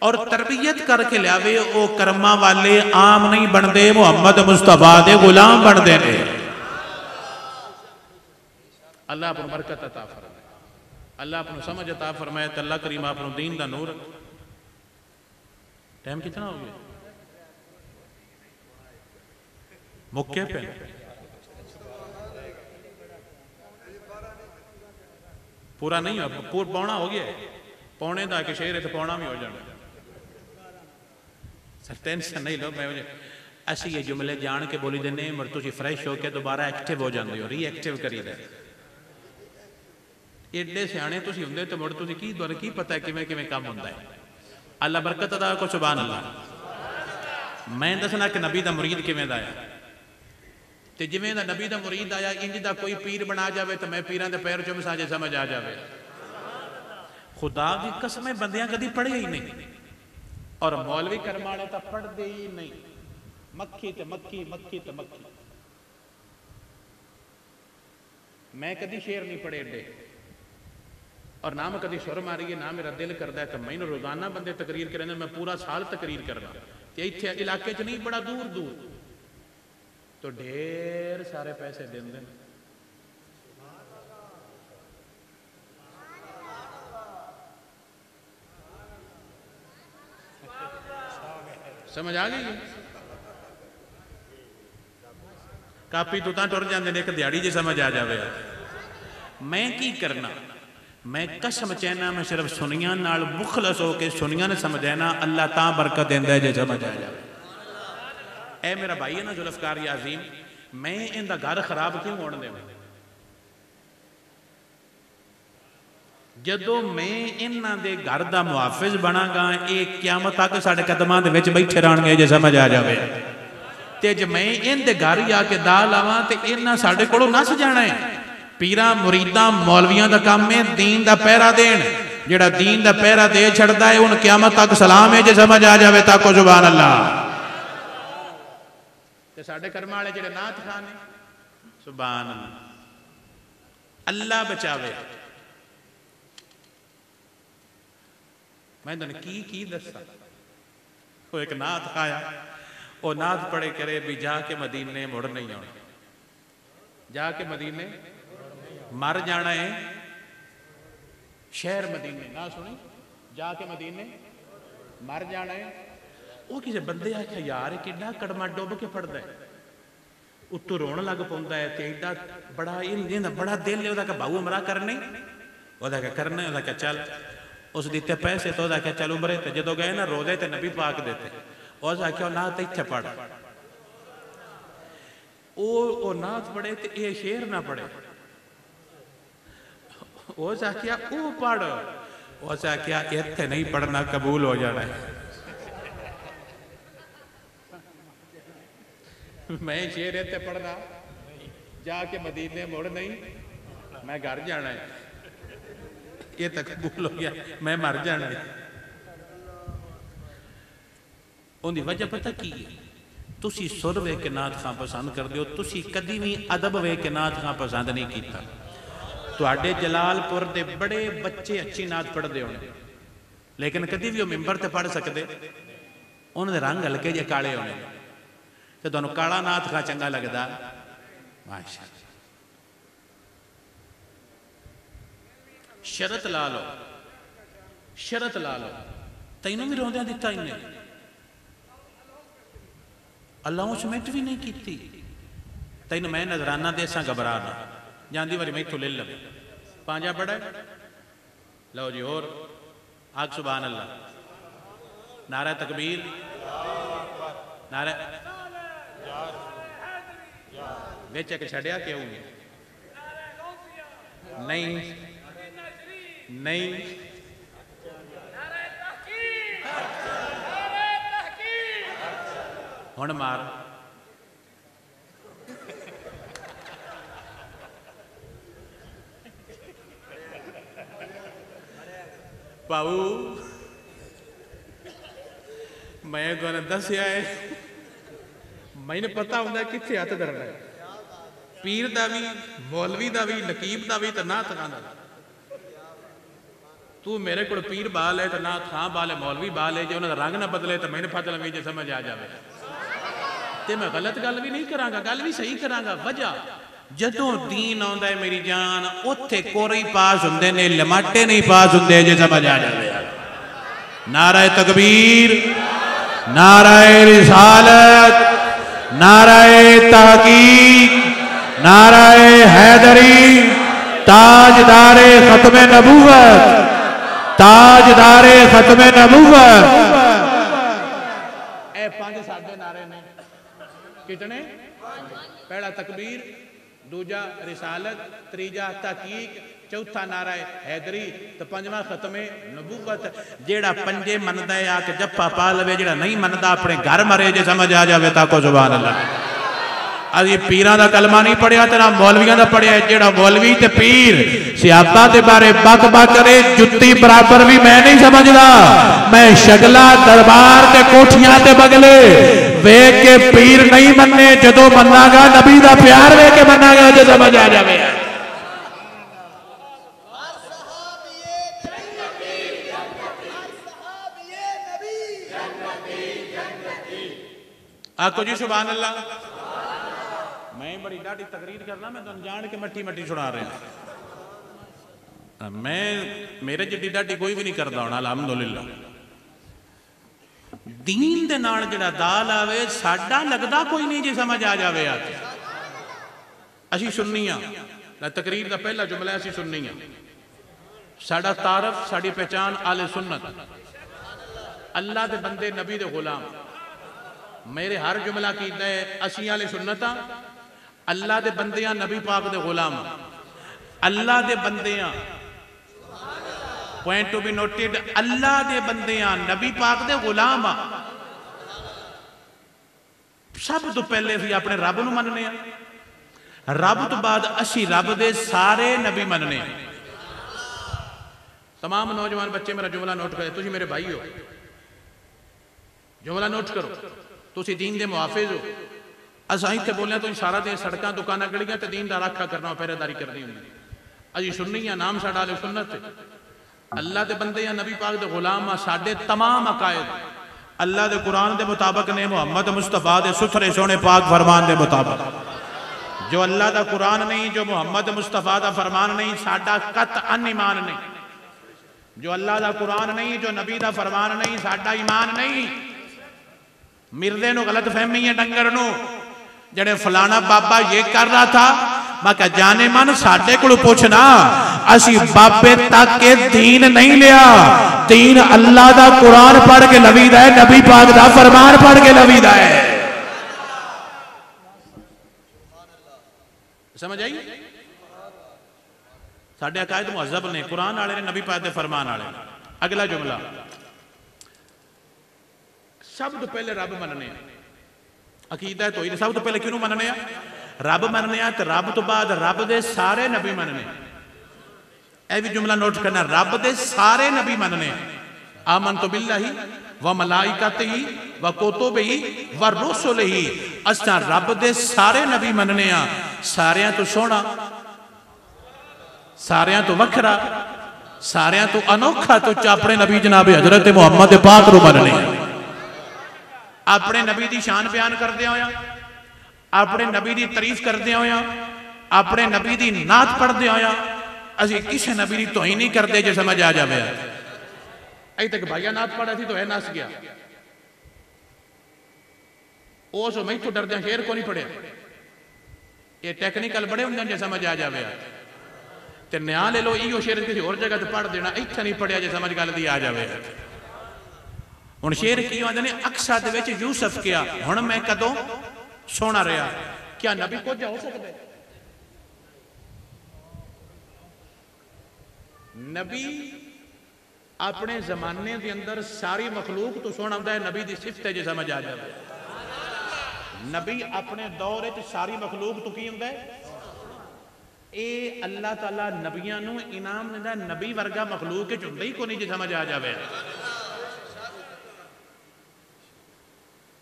और तरबियत करके लियावे, वो कर्मा वाले आम नहीं बनते, मुहम्मद मुस्तफा दे गुलाम बनते हैं। अल्लाह अपनी बरकत अता फरमाए, अल्लाह अपनी समझ अता फरमाए, तो अल्लाह करीम अपने दीन का नूर। टाइम कितना हो गया? मुक्के पे पूरा नहीं हो, पौना हो गया, पौने का कि शेर है तो पौना भी हो जाना। सर टेंशन नहीं लो, मैं असी ये जुमले जान के बोली देने, मर तुम फ्रैश होकर दोबारा एक्टिव हो जाते हो, रीएक्टिव करी दे। एडे सियाने तुम होंगे तो मुड़ तुम की पता है किमें किमें काम होंदा है। अल्लाह बरकत अदा को सुभान अल्लाह। मैं दसना कि नबी का मुरीद किमें दा है, ते जिमें दा नबी दा मुरीद आया, इंज दा कोई पीर बना जाए तो मैं पीरां दे पैर चुम साजे समझ आ जाए। खुदा की कसमें बंदियां कभी पढ़े ही नहीं, और मौलवी कर्म वाले तो पढ़ते ही नहीं। मक्खी ते मक्खी, मक्खी ते मक्खी। मैं कभी शेर नहीं पढ़े एडे, और ना मैं कभी सुर मारी है, ना मेरा दिल करता है। तो मैंने रोजाना बंदे तकरीर करें, मैं पूरा साल तकरीर करना, इतने इलाके च नहीं, बड़ा दूर दूर तो ढेर सारे पैसे देंगे। समझ आ गई? कापी तो टुर जाते एक दिहाड़ी जी समझ आ जाए। मैं की करना, मैं कसम चैना, मैं सिर्फ सुनिया नाल मुखलस होके सुनिया ने समझाना, अल्लाह ता बरकत देंदा है जे समझ आ जाए। ए मेरा भाई है ना जुल्फकार याजीम, मैं इनका घर खराब क्यों होने देवां? जदों मैं इन्हां दे घर दा मुहाफिज बनागा, ये क़यामत तक साडे कदमां दे विच बैठे रहणगे जे समझ आ जाए। ते जे मैं इनके घर ही आके दा लावां ते इन्हां साडे कोलों नस जाना है। पीरां मुरीदां मौलवियां दा काम है दीन दा पहरा देण, जेड़ा दीन दा पहरा दे छड़दा है उन क़यामत तक सलाम है जे समझ आ जाए ताको सुभान अल्लाह। ते साडे कर्म वाले जेड़े नाथ खान ने, सुभान अल्लाह, अल्लाह बचावे। मैं तुम की दसा, वो एक नाथ खाया, वो नाथ पढ़े करे भी जाके मदीने मुड़ नहीं आना, जाके मदीने मर जाना है। शहर मदीने ना सुनी, जाके मदीने मर जाना है। वो किसी बंदे आख्या यार कितना कड़मा डुब के पढ़ता है, उत्तों रोन लग पाता है, तो एडा बड़ा बड़ा दिल है वह, बाहू उमरा करनी, वह करना, वह चल उस दिते पैसे तो क्या चल उमरे। तो जो गए ना रोजे तो नबी पाक देते, उस आख्या नाथ इत्थे पढ़, वो नाथ पढ़े तो ये शेर ना पढ़े। उस आख्या वो पढ़, उस आख्या इत्थे नहीं पढ़ना, कबूल हो जाना है। मैं शेर इत्थे पढ़ना, जाके मदीने मुड़ नहीं, मैं घर जाना है, ये तक कबूल हो गया, मैं मर जाना है। उनकी वजह पता की है? तुसी सुर वे के नाथ खां पसंद कर दो, तुसी कदी भी अदब वे के नाथ खां पसंद नहीं किया। तुहाडे जलालपुर दे बड़े बच्चे अच्छी नाथ पढ़ते होने, लेकिन कदी भी वो मिंबर ते पढ़ सकते, उन्होंने रंग हल्के जे काले होने। तो तुहानूं काला नाथ खां चंगा लगदा? माशाअल्लाह। शरत ला लो, शरत ला लो, तैनूं भी रोंदियां दिता इन्हें, अलाउंसमेंट भी नहीं की। तेन मैं नजराना देसा घबरा ना जाती वारी मैं इतों ले लवे पांजा बड़ा लो जी। और आग सुभान अल्लाह, नारा तकबीर, नारा बेच के छड़िया क्यों नहीं नहीं हुण मार पाऊ मैं तुहानू दस्या है मैंने पता होंगे कित्थे हथ धरना है पीर का भी मौलवी का भी नकीब का भी तो ना थकाना तू मेरे को पीर बाल है तो ना थां बाल है मौलवी बाल है जो उन्होंने रंग ना बदले तो मैंने फत लवी जो समझ आ जाए तो मैं गलत गल भी नहीं करांगा गल भी सही करांगा वजह जदों दीन आउंदा है मेरी जान उत्थे कोरे पास हुंदे ने लमाटे नहीं पास हुंदे जे समझ आ जाए नारा तकबीर नारा रिसालत नारा तहकीक नारा हैदरी ताजदारे खत्मे नबूवत ताजदारे खत्मे नबूवत ए पांच साडे नारे ने कितने पहला तकबीर दूजा रिसालत तीजा तहकीक चौथा नारा हैदरी तो पंजवां खत्मे नबूवत जेड़ा पंजे मनदा है आके जप्पा पा लवे जेड़ा नहीं मनदा अपने घर मरे जे समझ आ जावे ताको सुभान अल्लाह अभी पीरां दा कलमा नहीं पढ़िया ते ना मौलवियां दा पढ़िया जेड़ा मौलवी ते पीर सियाबा दे बारे बक बक करे जुत्ती बराबर भी मैं नहीं समझदा मैं शगला दरबार ते कोठियां ते बगले वेख के पीर नहीं मन्ने जदों मन्नागा नबी दा प्यार वेख के मन्नागा जे समझ आ जावे आको जी सुभान अल्लाह मैं बड़ी डाटी तकरीर करना मैं तुम जान के मट्टी मट्टी छुड़ा रहा मैं मेरे जिड्डी डाटी कोई भी नहीं करता होना अलहमदुलिल्लाह दीन दे नाल जिहड़ा दाल आवे साडा लगदा कोई नहीं जी समझ आ जावे आज असी सुन्नी हां तकरीर दा पहला जुमला असी सुन्नी हां साडा तारफ साडी पहचान आले सुन्नत अल्लाह दे बंदे नबी दे गुलाम मेरे हर जुमला कीता है असी आले सुन्नत अल्लाह दे बंदियां नबी पाक दे गुलाम अल्लाह दे बंदियां पॉइंट टू बी नोटेड अल्लाह दे बंदियां नबी पाक दे गुलाम सब तो पहले असीं अपने रब नूं मनने आ रब तो बाद असीं रब दे सारे नबी मनने आ तमाम नौजवान बच्चे मेरा जुमला नोट करें तुसीं मेरे भाई हो जुमला नोट करो तुसीं दीन दे मुहाफिज हो असां इत्थे बोलिया तुसीं सारा दिन सड़कां दुकानां गलियां ते दीन दा राखा करना पहरेदारी करनी हुंदी अजी सुन्नी आ नाम साडा अहले सुन्नत अल्लाह दे बंदे आ नबी पाक दे गुलाम आ साडे तमाम अकायद अल्लाह दे कुरान दे मुताबिक ने मुहम्मद मुस्तफा दे सुथरे सोने पाक फरमान दे मुताबिक जो अल्लाह दा कुरान नहीं जो मुहम्मद मुस्तफा दा फरमान नहीं साडा कतअन ईमान नहीं जो अल्लाह दा कुरान नहीं जो नबी दा फरमान नहीं साडा ईमान नहीं मिर्दे नु गलत फहमी है डंगर नु जड़े फलाना बाबा ये कर रहा था मैं कहा जाने मन साडे कोल पूछना असी बाबे तक के दीन नहीं लिया दीन अल्लाह दा कुरान पढ़ के लवीदा है नबी पाक दा फरमान पढ़ के लवीदा है समझ आई साडे अकायद मुहज़्ज़ब ने कुरान वाले ने नबी पाक दे फरमान वाले अगला जुमला सब तो पहले रब मनने अकीदा है तो सब तो पहले किनू मनने रब मनने तो रब तो बाद रब दे सारे नबी मनने यह भी जुमला नोट करना रब दे सारे नबी मनने आमनतु बिल्लाहि व मलाइकतिही व कुतुबिही व रुसुलिही असां रब दे सारे नबी मनने सारियां तो सोहना सारियां तो वखरा सारियां तो अनोखा तो अपने नबी जनाब हजरत मुहम्मद पाक नूं मनने अपने नबी की शान बयान करदे होया अपने नबी की तारीफ करदे होया अपने नबी की नात पढ़दे होया असीं किसी नबी की तोही नहीं करते जो समझ आ जाए अभी तक भाइया नात पढ़ा थी तो है नस गया उस मैं तो डरदे शेर को नहीं पढ़िया ये टेक्निकल बड़े होंगे जो समझ आ जाए तो न्या ले लो इो शेर किसी होर जगह तो पढ़ देना इत्थे नहीं पढ़िया जो समझ गल दी आ जाए हुण शेर की आंदे ने अक्सा दे विच यूसुफ किया हुण मैं कदों सोना रहा क्या नबी कुछ हो सकता है नबी अपने जमाने के अंदर सारी मखलूक तो सुन आता है, नबी की सिफत है जो समझ आ जाए। नबी अपने दौर च सारी मखलूक तो की होंदा है, ये अल्लाह ताला नबियां नूं इनाम दिंदा, नबी वर्गा मखलूक च हुंदा ही कोई नहीं जो समझ आ जाए।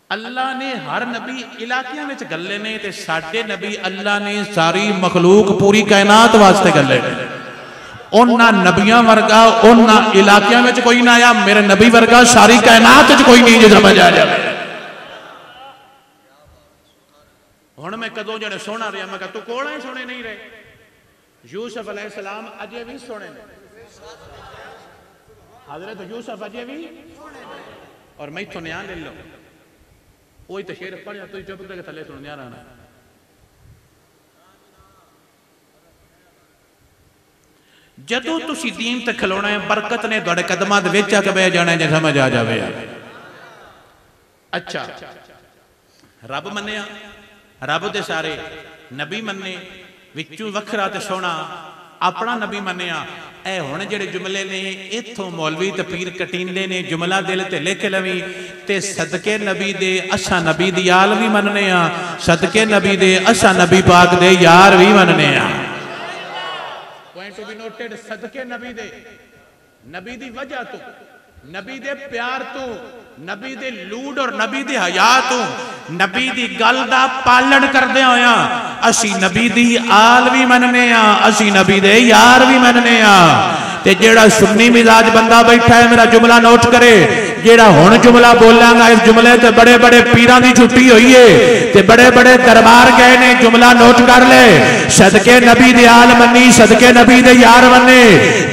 अल्लाह ने हर नबी इलाकियां में गल्ले ने, ते साडे नबी अल्लाह ने सारी मखलूक पूरी कायनात वास्ते गल्ले ने। उन्हां नबियां वर्गा उन्हां इलाकियां में कोई ना आया, मेरे नबी वर्गा सारी कायनात च कोई नहीं जो समझ आ जाए। हुण मैं कदों जड़े सोना रहा, मैं कहा तू कोल ही सोने नहीं रहे। यूसुफ अलैहिस्सलाम अजे भी सोने ने, हजरत यूसुफ अजे भी, और मैं इत्थों न्याय ले लो, वही तो शेर पढ़िया, तुम चुप करके थले सुन न्याय रहना। जदों तुसी दीन ते खलोना है, बरकत ने तुहाडे कदमां दे विच आके बह जाना है, जे समझ आ जावे। अच्छा, रब मन्निया, रब दे सारे नबी मन्ने, विचों वखरा ते सोना अपना नबी मन्निया। ए हुण जिहड़े जुमले ने इत्थों मौलवी ते पीर कटींदे ने, जुमला दिल ते लिख लवी ते सदके नबी दे असां नबी दी आल भी मनने आ, सदके नबी दे असां नबी पाक दे यार भी मनने आ। पॉइंट टू बी नोटेड, सदके नबी दे, नबी दी वजह तो, नबी दे प्यार तो, नबी दे लूड और नबी दे हया तो, नबी दी गल दा पालन करदे होया असी नबी दी आल भी मनने आ, असी नबी दे यार भी मनने आ। ते जेड़ा सुन्नी मिजाज बंदा बैठा है, मेरा जुमला नोट करे, जेड़ा हुण जुमला बोलांगा इस जुमले ते बड़े बड़े पीरां दी छुट्टी हुई है, ते बड़े बड़े दरबार गए ने, जुमला नोट कर ले। सदके नबी दे आल मन्नी, सदके नबी दे यार मन्ने,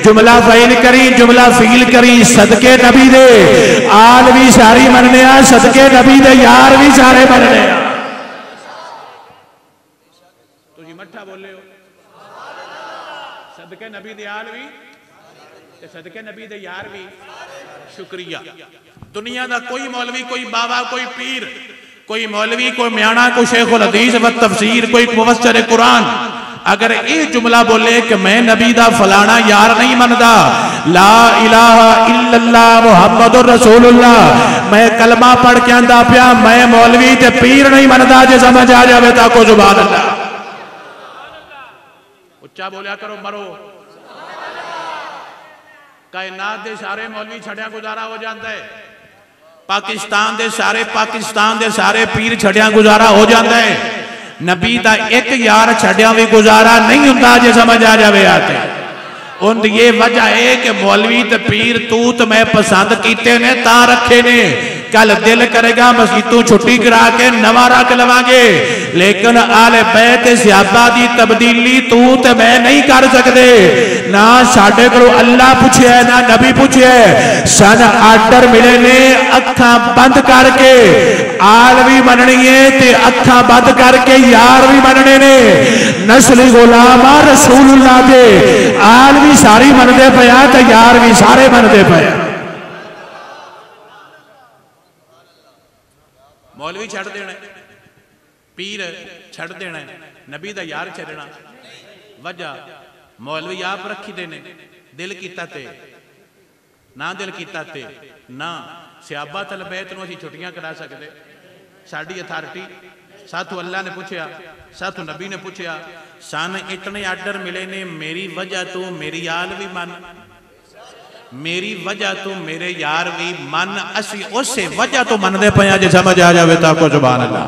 जुमला फैल करी, जुमला फील करी, सदके नबी दे आल भी सारी मनने आ, सदके नबी दे यार भी सारे मनने आ। तुसी मट्ठा बोले हो, सदके नबी दे आल भी ते सदके नबी दे यार भी। शुक्रिया। दुनिया का कोई मौलवी, कोई बाबा, कोई पीर, कोई मौलवी, कोई म्याणा, कोई शेखुल हदीस व तफसीर, कोई मुफस्सिर कुरान अगर ये जुमला बोले कि मैं नबी दा फलाना यार नहीं मनदा, ला इलाहा इल्लल्लाह मुहम्मदुर रसूलुल्लाह, मैं कलमा पढ़ के आंदा पिया मैं मौलवी ते पीर नहीं मनदा, जे समझ आ जावे ताको जुबान अल्लाह। उच्चा बोलिया करो, मरो। कायनात दे सारे मौलवी छड़िया गुजारा हो जाता है, पाकिस्तान दे सारे पीर छड़िया गुजारा हो जाता है, नबी दा एक यार छड़िया भी गुजारा नहीं होता, जे समझ आ जावे आते। उन ये वजह है कि मौलवी ते पीर तू तो मैं पसंद कीते ने ता रखे ने, कल दिल करेगा मस्जिदों छुट्टी करा के नवा रख लवांगे, लेकिन आले बैत सहाबा दी तब्दीली तू ते मैं नहीं कर सकते। ना साडे को अल्लाह पूछे ना नबी पूछे, सन आर्डर मिले ने अखा बंद करके आल भी मननी है ते अखा बंद करके यार भी मनने ने। नस्ली गुलाम रसूलुल्लाह दे आल भी सारी मनते पे ते यार भी सारे मनते पे। मौलवी छड़ देना, पीर छड़ देना, नबी दा यार छड़ना, वजह मौलवी आप रखी देने, दिल कीता ते ना, दिल कीता ते ना। सहाबा तल बैत नूं असीं छुट्टियां करा सकते, साडी अथॉरिटी साथों अल्लाह ने पूछया, साथों नबी ने पूछया, सन इतने आर्डर मिले ने, मेरी वजह तो मेरी यार भी मन, मेरी वजह तो मेरे यार भी मन, असी उसे वजह तो मनते पे, जे समझ आ जाए ताको सुभान अल्लाह।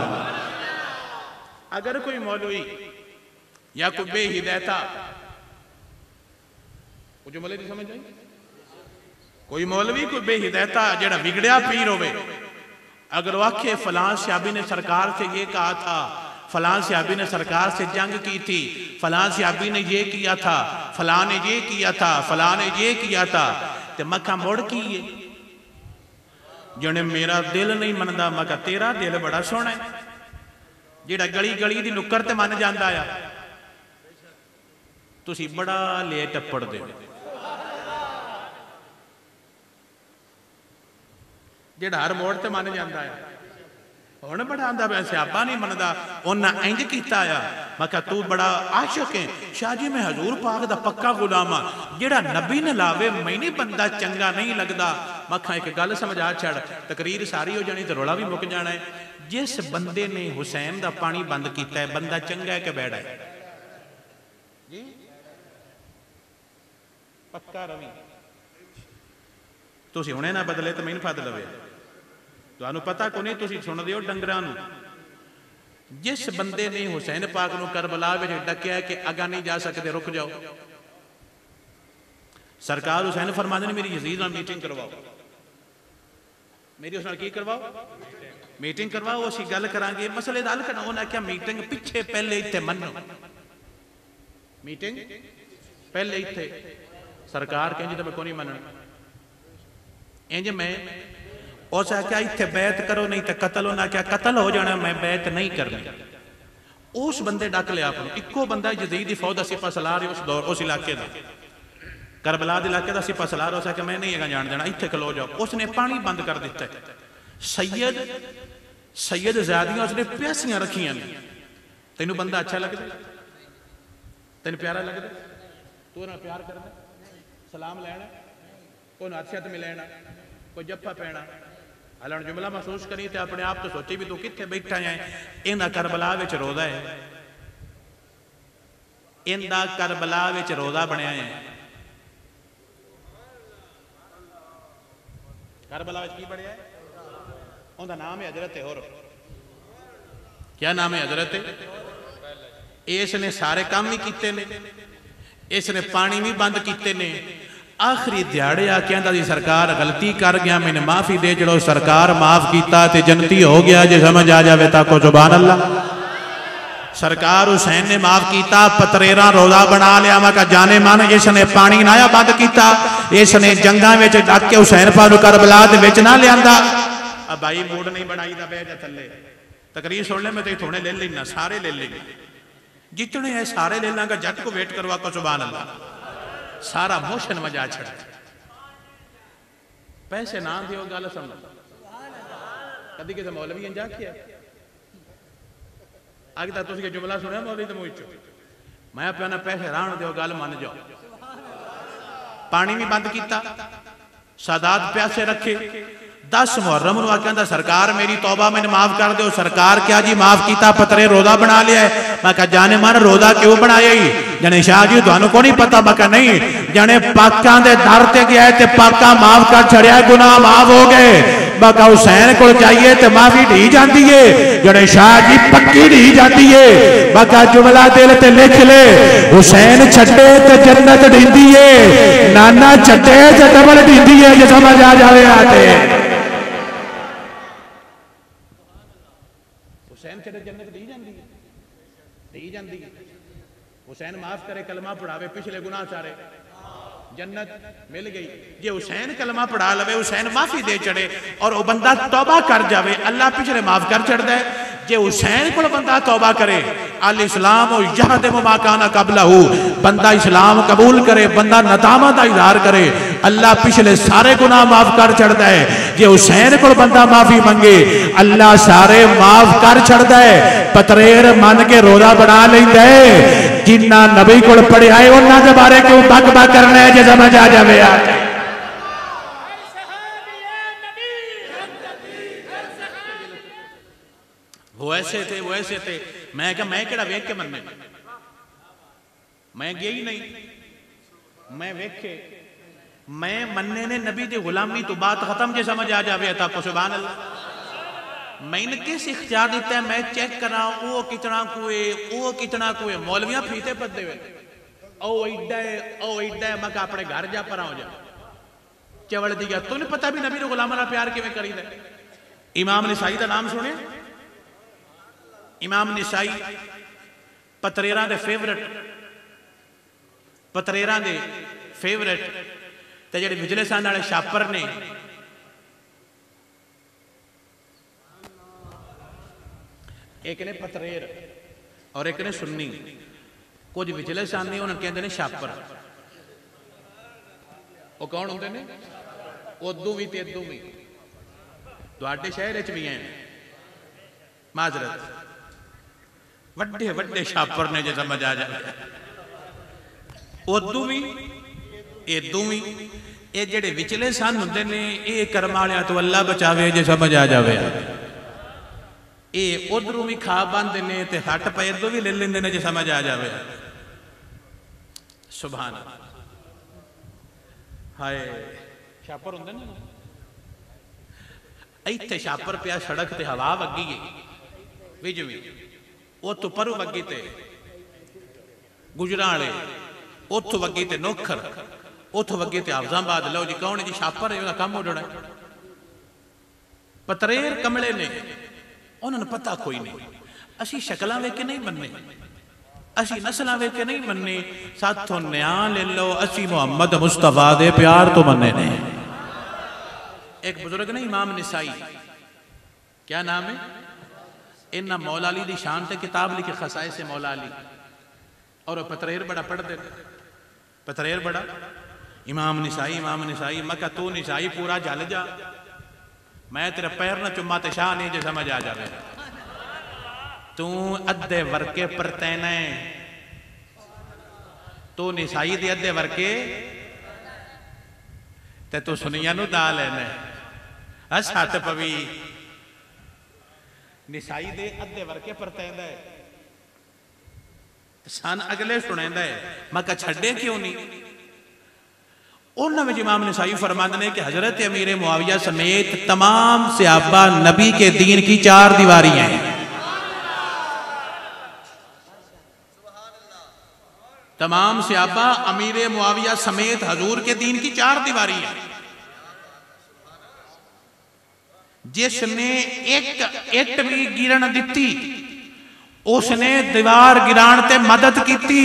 अगर कोई मौलवी या कोई बेहिदायता, जुमले की समझ आई, कोई मौलवी कोई बेहिदायता जेड़ा बिगड़िया पीर होवे, अगर वो आखे फलां सहाबी ने सरकार से ये कहा था, फलां सहाबी ने सरकार से जंग की थी, फलां सहाबी ने ये किया था, फलां ने ये किया था, फलां ने ये किया था, ते मक्खा मुड़ की है जिन्हें मेरा दिल नहीं मनता। मैं कहा तेरा दिल बड़ा सोहना है, जेड़ा गली गली की नुक्कर ते मन जाता है, तुसी बड़ा लेट टप्पड़ दे, जेड़ा हर मोड़ ते मन जाता है। हुण बड़ा आंदा मैं सियापा नहीं मनदा उन्हें इंज किया आ। मैं कहा तू बड़ा आशिक है। शाह जी मैं हजूर पाक दा पक्का गुलाम हाँ, जेड़ा नबी ने लावे मैंने बंदा चंगा नहीं लगता। मैं कहा एक गल समझा छड़, तकरीर सारी हो जानी तो रौला भी मुक जाना है। जिस बंदे ने हुसैन दा पानी बंद किया है बंदा चंगा है कि बैड़ा है? जी पक्का रवि तुसी हुणे ना बदले तो मैनू फद लवे। तुहानू पता को नहीं, तुसी सुनदे हो डंगरां नू। जिस बंदे ने हुसैन पाक नू करबला विच डकिया कि अगा नहीं जा सकते रुक जाओ, सरकार हुसैन फरमाते ने मेरी यजीद नाल मीटिंग करवाओ, मेरी उस नाल की करवाओ मीटिंग करवाओ, असीं गल करांगे मसले दा हल करना। उन्हें आख्या मीटिंग पिछे पहले इत्थे मनो, मीटिंग पहले इत्थे। सरकार कहें तो मैं को नहीं मनना इंज मैं उस आख्या इत्थे बैत करो नहीं तो कतल। उन्हें आख्या कतल हो जाना, मैं बैत नहीं करनी। उस बंदे डक लिया अपने, इको बंदा यजीद दी फौज दा सिपा सलार उस दौर उस इलाके का करबला के इलाके का सिपा सलार। उस आख्या मैं नहीं है जान देना, इत्थे खलो जाओ। उसने पानी बंद कर दिता है। सैयद ज़्यादियां उसने प्यासियां रखियां ने। तेनू बंदा अच्छा लगता, तेन प्यारा लगता, तू ना प्यार करना, सलाम लैना, कोई नरशत मिलना, कोई जप्फा पैना, हलन जुमला महसूस करी तो अपने आप तो सोची भी तू कित्थे बैठा है। इन्हां करबला विच रोदा है, इन्हां करबला विच रोदा बनया है। करबला विच की बनया है? उनका नाम है हजरत होर। क्या नाम है? हजरत। इसने सारे काम ही किए ने, इसने पानी भी बंद किए ने। आखिरी दिहाड़े आके कहता जी सरकार गलती कर गया, मैंने माफी दे। जो सरकार माफ किया तो जनती हो गया, जो समझ आ जाए ताको सुभान अल्लाह। सरकार हुसैन ने माफ किया, पतरेरा रोजा बना लिया। मैं कहा जाने मन इसने पानी ना बंद किया, इसने जंगा में डक के हुसैन पाक नूं करबला दे विच ना लियांदा। अब भाई मूड नहीं बनाई दा, बह जा थले। तकरीर सुन ले, मैं तो थोड़े ले लेना, सारे ले लेंगे, जितने है सारे ले लांगा। जट को वेट करवा को सुभान अल्लाह। सारा मोशन मजा छड़, पैसे ना दियो गल समझ। कदी किसी मौलवी इंजा किया अग तक तुम जुमला सुनिया मौलवी तो मुँह चो मैं प्याना पैसे रहन दो गल मन जाओ। पानी भी बंद किया, सादात प्यासे रखे। 10 मुहर्रम नूं आख्या सरकार मेरी तौबा मैंने माफ कर दो। सरकार क्या जी माफ किया, पतरे रोजा बना लिया है। मैं कहा जाने मन रोजा क्यों बनाया ही? जने शाह जी तुहानू को नहीं पता? मैं कहा नहीं, जने पाकां दे दर ते गया ते पाका माफ कर छड़िया, गुनाह माफ हो गए। मैं कहा हुसैन को चाहिए तो माफी ढी जाती है, जने शाह जी पक्की ढी जाती है। मैं कहा जुमला दिल ते लिख ले, हुसैन छड्डे ते जन्नत ढींदी है, नाना छड्डे ते डबल ढींदी है। जे समझ आ जावे आते हुसैन छड्डे जन्नत ढी जाती है, ढी जाती है। हुसैन माफ करे, कलमा पढ़ावे, पिछले गुनाह सारे, जन्नत मिल गई। जे हुसैन कलमा पढ़ा लवे, हुसैन माफी दे चढ़े और वह बंदा तौबा कर जावे, अल्लाह पिछले माफ कर चढ़ता है। जे हुसैन को बंदा तौबा करे, अल इस्लाम यहदिमु मा काना कबलहू, बंदा इस्लाम कबूल करे, बंदा नदामा का इजहार करे, अल्लाह पिछले सारे गुनाह माफ कर चढ़ता है। जे हुसैन को बंदा माफी मंगे, अल्लाह सारे माफ कर चढ़ता है। पतरेर मन के रोजा बना लेंदा है। जिन्ना नबी को पढ़िया है उन्हां दे बारे क्यों बक बक करना है? जे समझ आ जावे आते वो ऐसे थे, वो ऐसे थे। मैं क्या मैं केड़ा वेख के मनने? मैं गया ही नहीं, मैं वेखे, मैं मनने ने नबी दी गुलामी तो बात खत्म। जे समझ आ जावे ताको सुभान अल्लाह। मैंने किस इख्तियार दिता है मैं चेक करा वो कितना कुए, वो कितना कुए। मौलवियां फीते पदे हुए ओ एडा है, ओ एडा है। मैं अपने घर जा पर हो जा चवल दी गया। तुम्हें पता भी नबी ने गुलामा नाल प्यार किवें करीदा। इमाम निसाई का नाम सुने? इमाम निसाई पतरेरा दे फेवरेट, पतरेरा दे फेवरेट ते जेडे विजलेसान वाले छापर ने, एक ने पतरेर और एक ने सुन्नी। कुछ विजलेसान ने उन्हें कहते हैं छापर। वो कौन होंगे ने? उदू भी ते इदू भी, तुहाडे शहर च भी हैं। माजरत वड्डे वड्डे छापर ने, जो समझ आ जाए उदू भी इदू भी। ये जेडे विचले सन होंदे ने, ये कर्म वालियां तो अल्लाह बचावे, जे समझ आ जाए। ये उधरों भी खा पाते ने ते हट पे इधरों भी ले लेंदे ने, जे समझ आ जाए। सुभान हाय छापर होंदे ने, इत्थे छापर पिया सड़क ते हवा वगी है विच भी, उतों परू वगी ते गुजराले, उतों वगी ते नोखर, उतों वगी ते हाफजाबाद। लो जी कौन जी छापर है, काम उड़ना। पतरेर कमले ने, उन्होंने पता कोई नहीं। असी शक्ल वेख के नहीं बनने, असी नस्ल वेख के नहीं बनने, साथों न्याय ले लो, असी मुहम्मद मुस्तफा दे प्यार तो बनने ने। एक बुजुर्ग ने इमाम निसाई, क्या नाम है, इन्ना मौला अली दी शान ते किताब लिखी खसाए से मौला अली, और पतरेर बड़ा पढ़ते, पतरेर बड़ा इमाम निसाई, इमाम निसाई। मैं कहा तू निसाई पूरा जल जा, मैं तेरा पैर न चुम्मा ते शाह नहीं, जो समझ आ जाए। तू अद्धे वर्के परतैना, तू निसाई दे अद्धे वर्के ते तू सुनिया नू दा लेना। हथ पवी निसाई दे अद्धे वर्के परतैंदा है, सन अगले सुनेंदा है। मैं कहा छड्डे क्यों नहीं? उन्होंने इमाम निसाई फरमाते ने कि हजरत अमीर मुआविया समेत तमाम सहाबा नबी के दीन की चार दीवारियां हैं। तमाम सहाबा अमीर मुआविया समेत हजूर के दीन की चार दीवारियां। जिसने एक इट भी गिरन दी, उसने दीवार गिराण ते मदद की।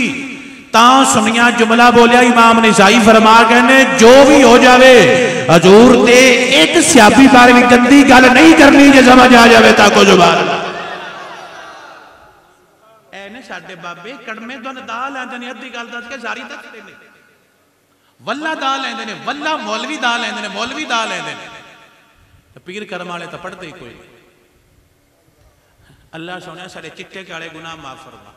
सुनिया जुमला बोलिया इमाम निसाई फरमा कहने, जो भी हो जावे हजूर दे एक सियाबी बारे भी गंदी गल नहीं करनी, जे समझ आ जावे ताको जुबान। ऐने साडे बाबे कड़मे दुन दा लैंदे ने, अद्धी गल दस के सारी दसदे ने। वल्ला दा लैंदे ने, वल्ला मौलवी दा लैंदे ने, मौलवी दा लैंदे ने। पीर कर्म वाले तो पढ़ते ही कोई। अल्लाह सोने साडे चिट्टे काले गुनाह माफ फरमा।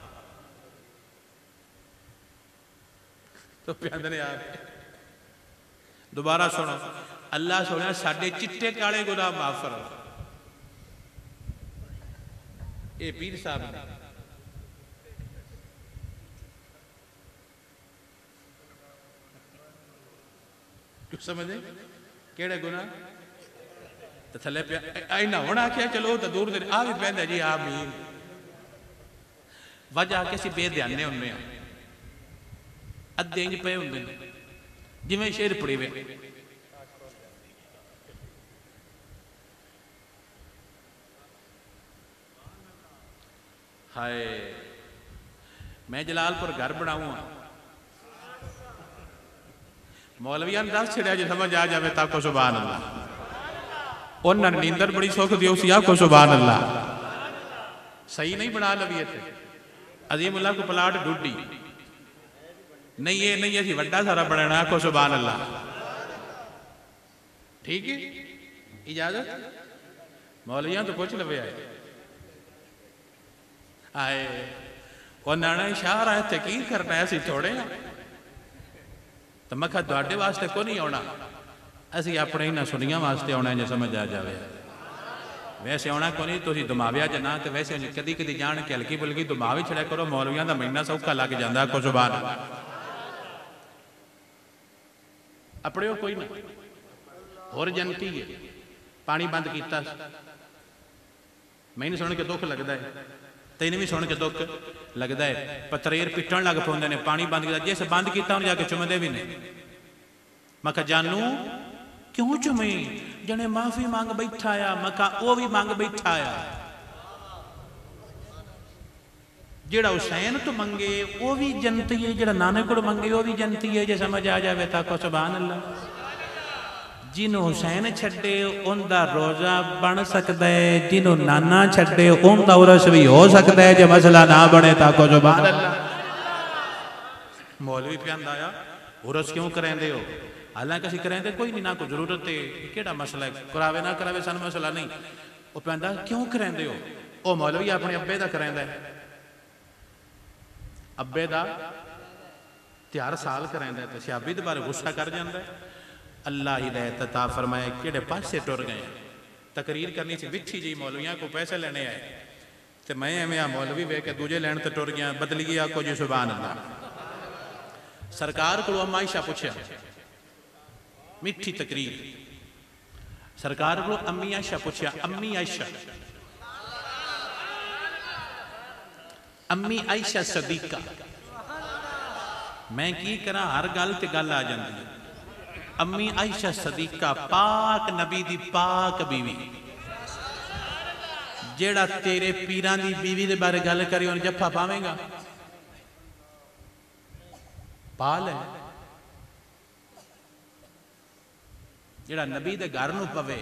तो प्यादे ने आप दोबारा सुनो, अल्लाह सोने साडे चिट्टे काले गुनाह माफ फरमा। ये पीर साहब ने कुछ समझे केड़े गुनाह तो थले पे इना होना आख्या, चलो तो दूर दे आ भी पहनदा जी आ मीर वजह के सी बेध्याने होंगे, अद्धे इंज पे होंगे जिवें शेर पड़े वे। हाय मैं जलालपुर घर बनाऊँ, मौलविया ने दस छिड़िया, जो समझ आ जाए ताको सुभान अल्लाह। उन्होंने नींदर बड़ी सुख दी, उसी आखो सुभान अल्लाह। सही नहीं बना लवी इतने अजीमुल्लाह को प्लाट ढूंढी नहीं, ये नहीं असी वड्डा सारा बनाना, आखो सुभान अल्लाह। ठीक है इजाजत मौलविया तो पूछ लवे आए वो नाना शाह रहा इतने की करना है, असी थोड़े तो मैं कहा तुहाडे वास्ते को नहीं आना, असी अपने इन्हां सुनिया वास्ते आना, जो समझ आ जाए। वैसे आना को नहीं, तुसीं दमाविया ज ना, तो वैसे कदी कदी जान के हल्की बुल्की दमा भी छड़िया करो, मौलवियां दा महीना सौखा लग जाता। को सुभान अपने कोई ना होर जनती है पानी बंद किया, मैनू सुन के दुख लगता है, तेन भी सुन के दुख लगता है। पतरेर पिटन लग पाते हैं, पानी बंद किया, जिस बंद किया उन्हें जाके चुमते भी नहीं। मैं कहा जानू क्यों चुमे, जने माफी मंग बैठा आ। मैं कहा वह भी मंग बैठा आ, जेड़ा हुसैन तो मंगे वह भी जनती है, जेड़ा नानक को मंगे वह भी जनती है, जो समझ आ जाए ताको सुभान अल्लाह। जिन्हों हुसैन छड्डे उनका रोजा बन सकता है, जिन्हों नाना छड्डे उनका उरस भी हो सकता है, जो मसला ना बने ताको सुभान अल्लाह। मौलवी पे आया उरस क्यों करेंदे हो, हालांकि असीं करेंदे कोई नहीं, ना कोई जरूरत है, केड़ा मसला है, करावे ना करावे सन मसला नहीं। वो कहता क्यों करेंदे हो, वो मौलवी अपने अब्बे का करांदा है, अब्बे का त्यार साल करांदा है, तो सियाबी दे बारे गुस्सा कर जाता है। अल्लाह हिदायत अता फरमाए किहड़े पासे टुर गए। तकरीर करनी सी विठी जी, मौलवियां को पैसे लेने आए, तो मैं एवं आ मौलवी वे के दूजे लैन तो टुर गया। बदली आखो जी सुभान अल्लाह। सरकार को अम्मा आयशा पूछा, मिठी तकरीर, सरकार को अम्मी आयशा पूछा, अम्मी आयशा, अम्मी आयशा सदीका, मैं की करा हर गल ते गल आ जाती है। अम्मी आयशा सदीका पाक नबी दी पाक बीवी, जेड़ा तेरे पीरां दी बीवी दे बारे गल करी उन्हें जफ्फा पावेगा? पाल है। जेड़ा नबी दे घर नूं पवे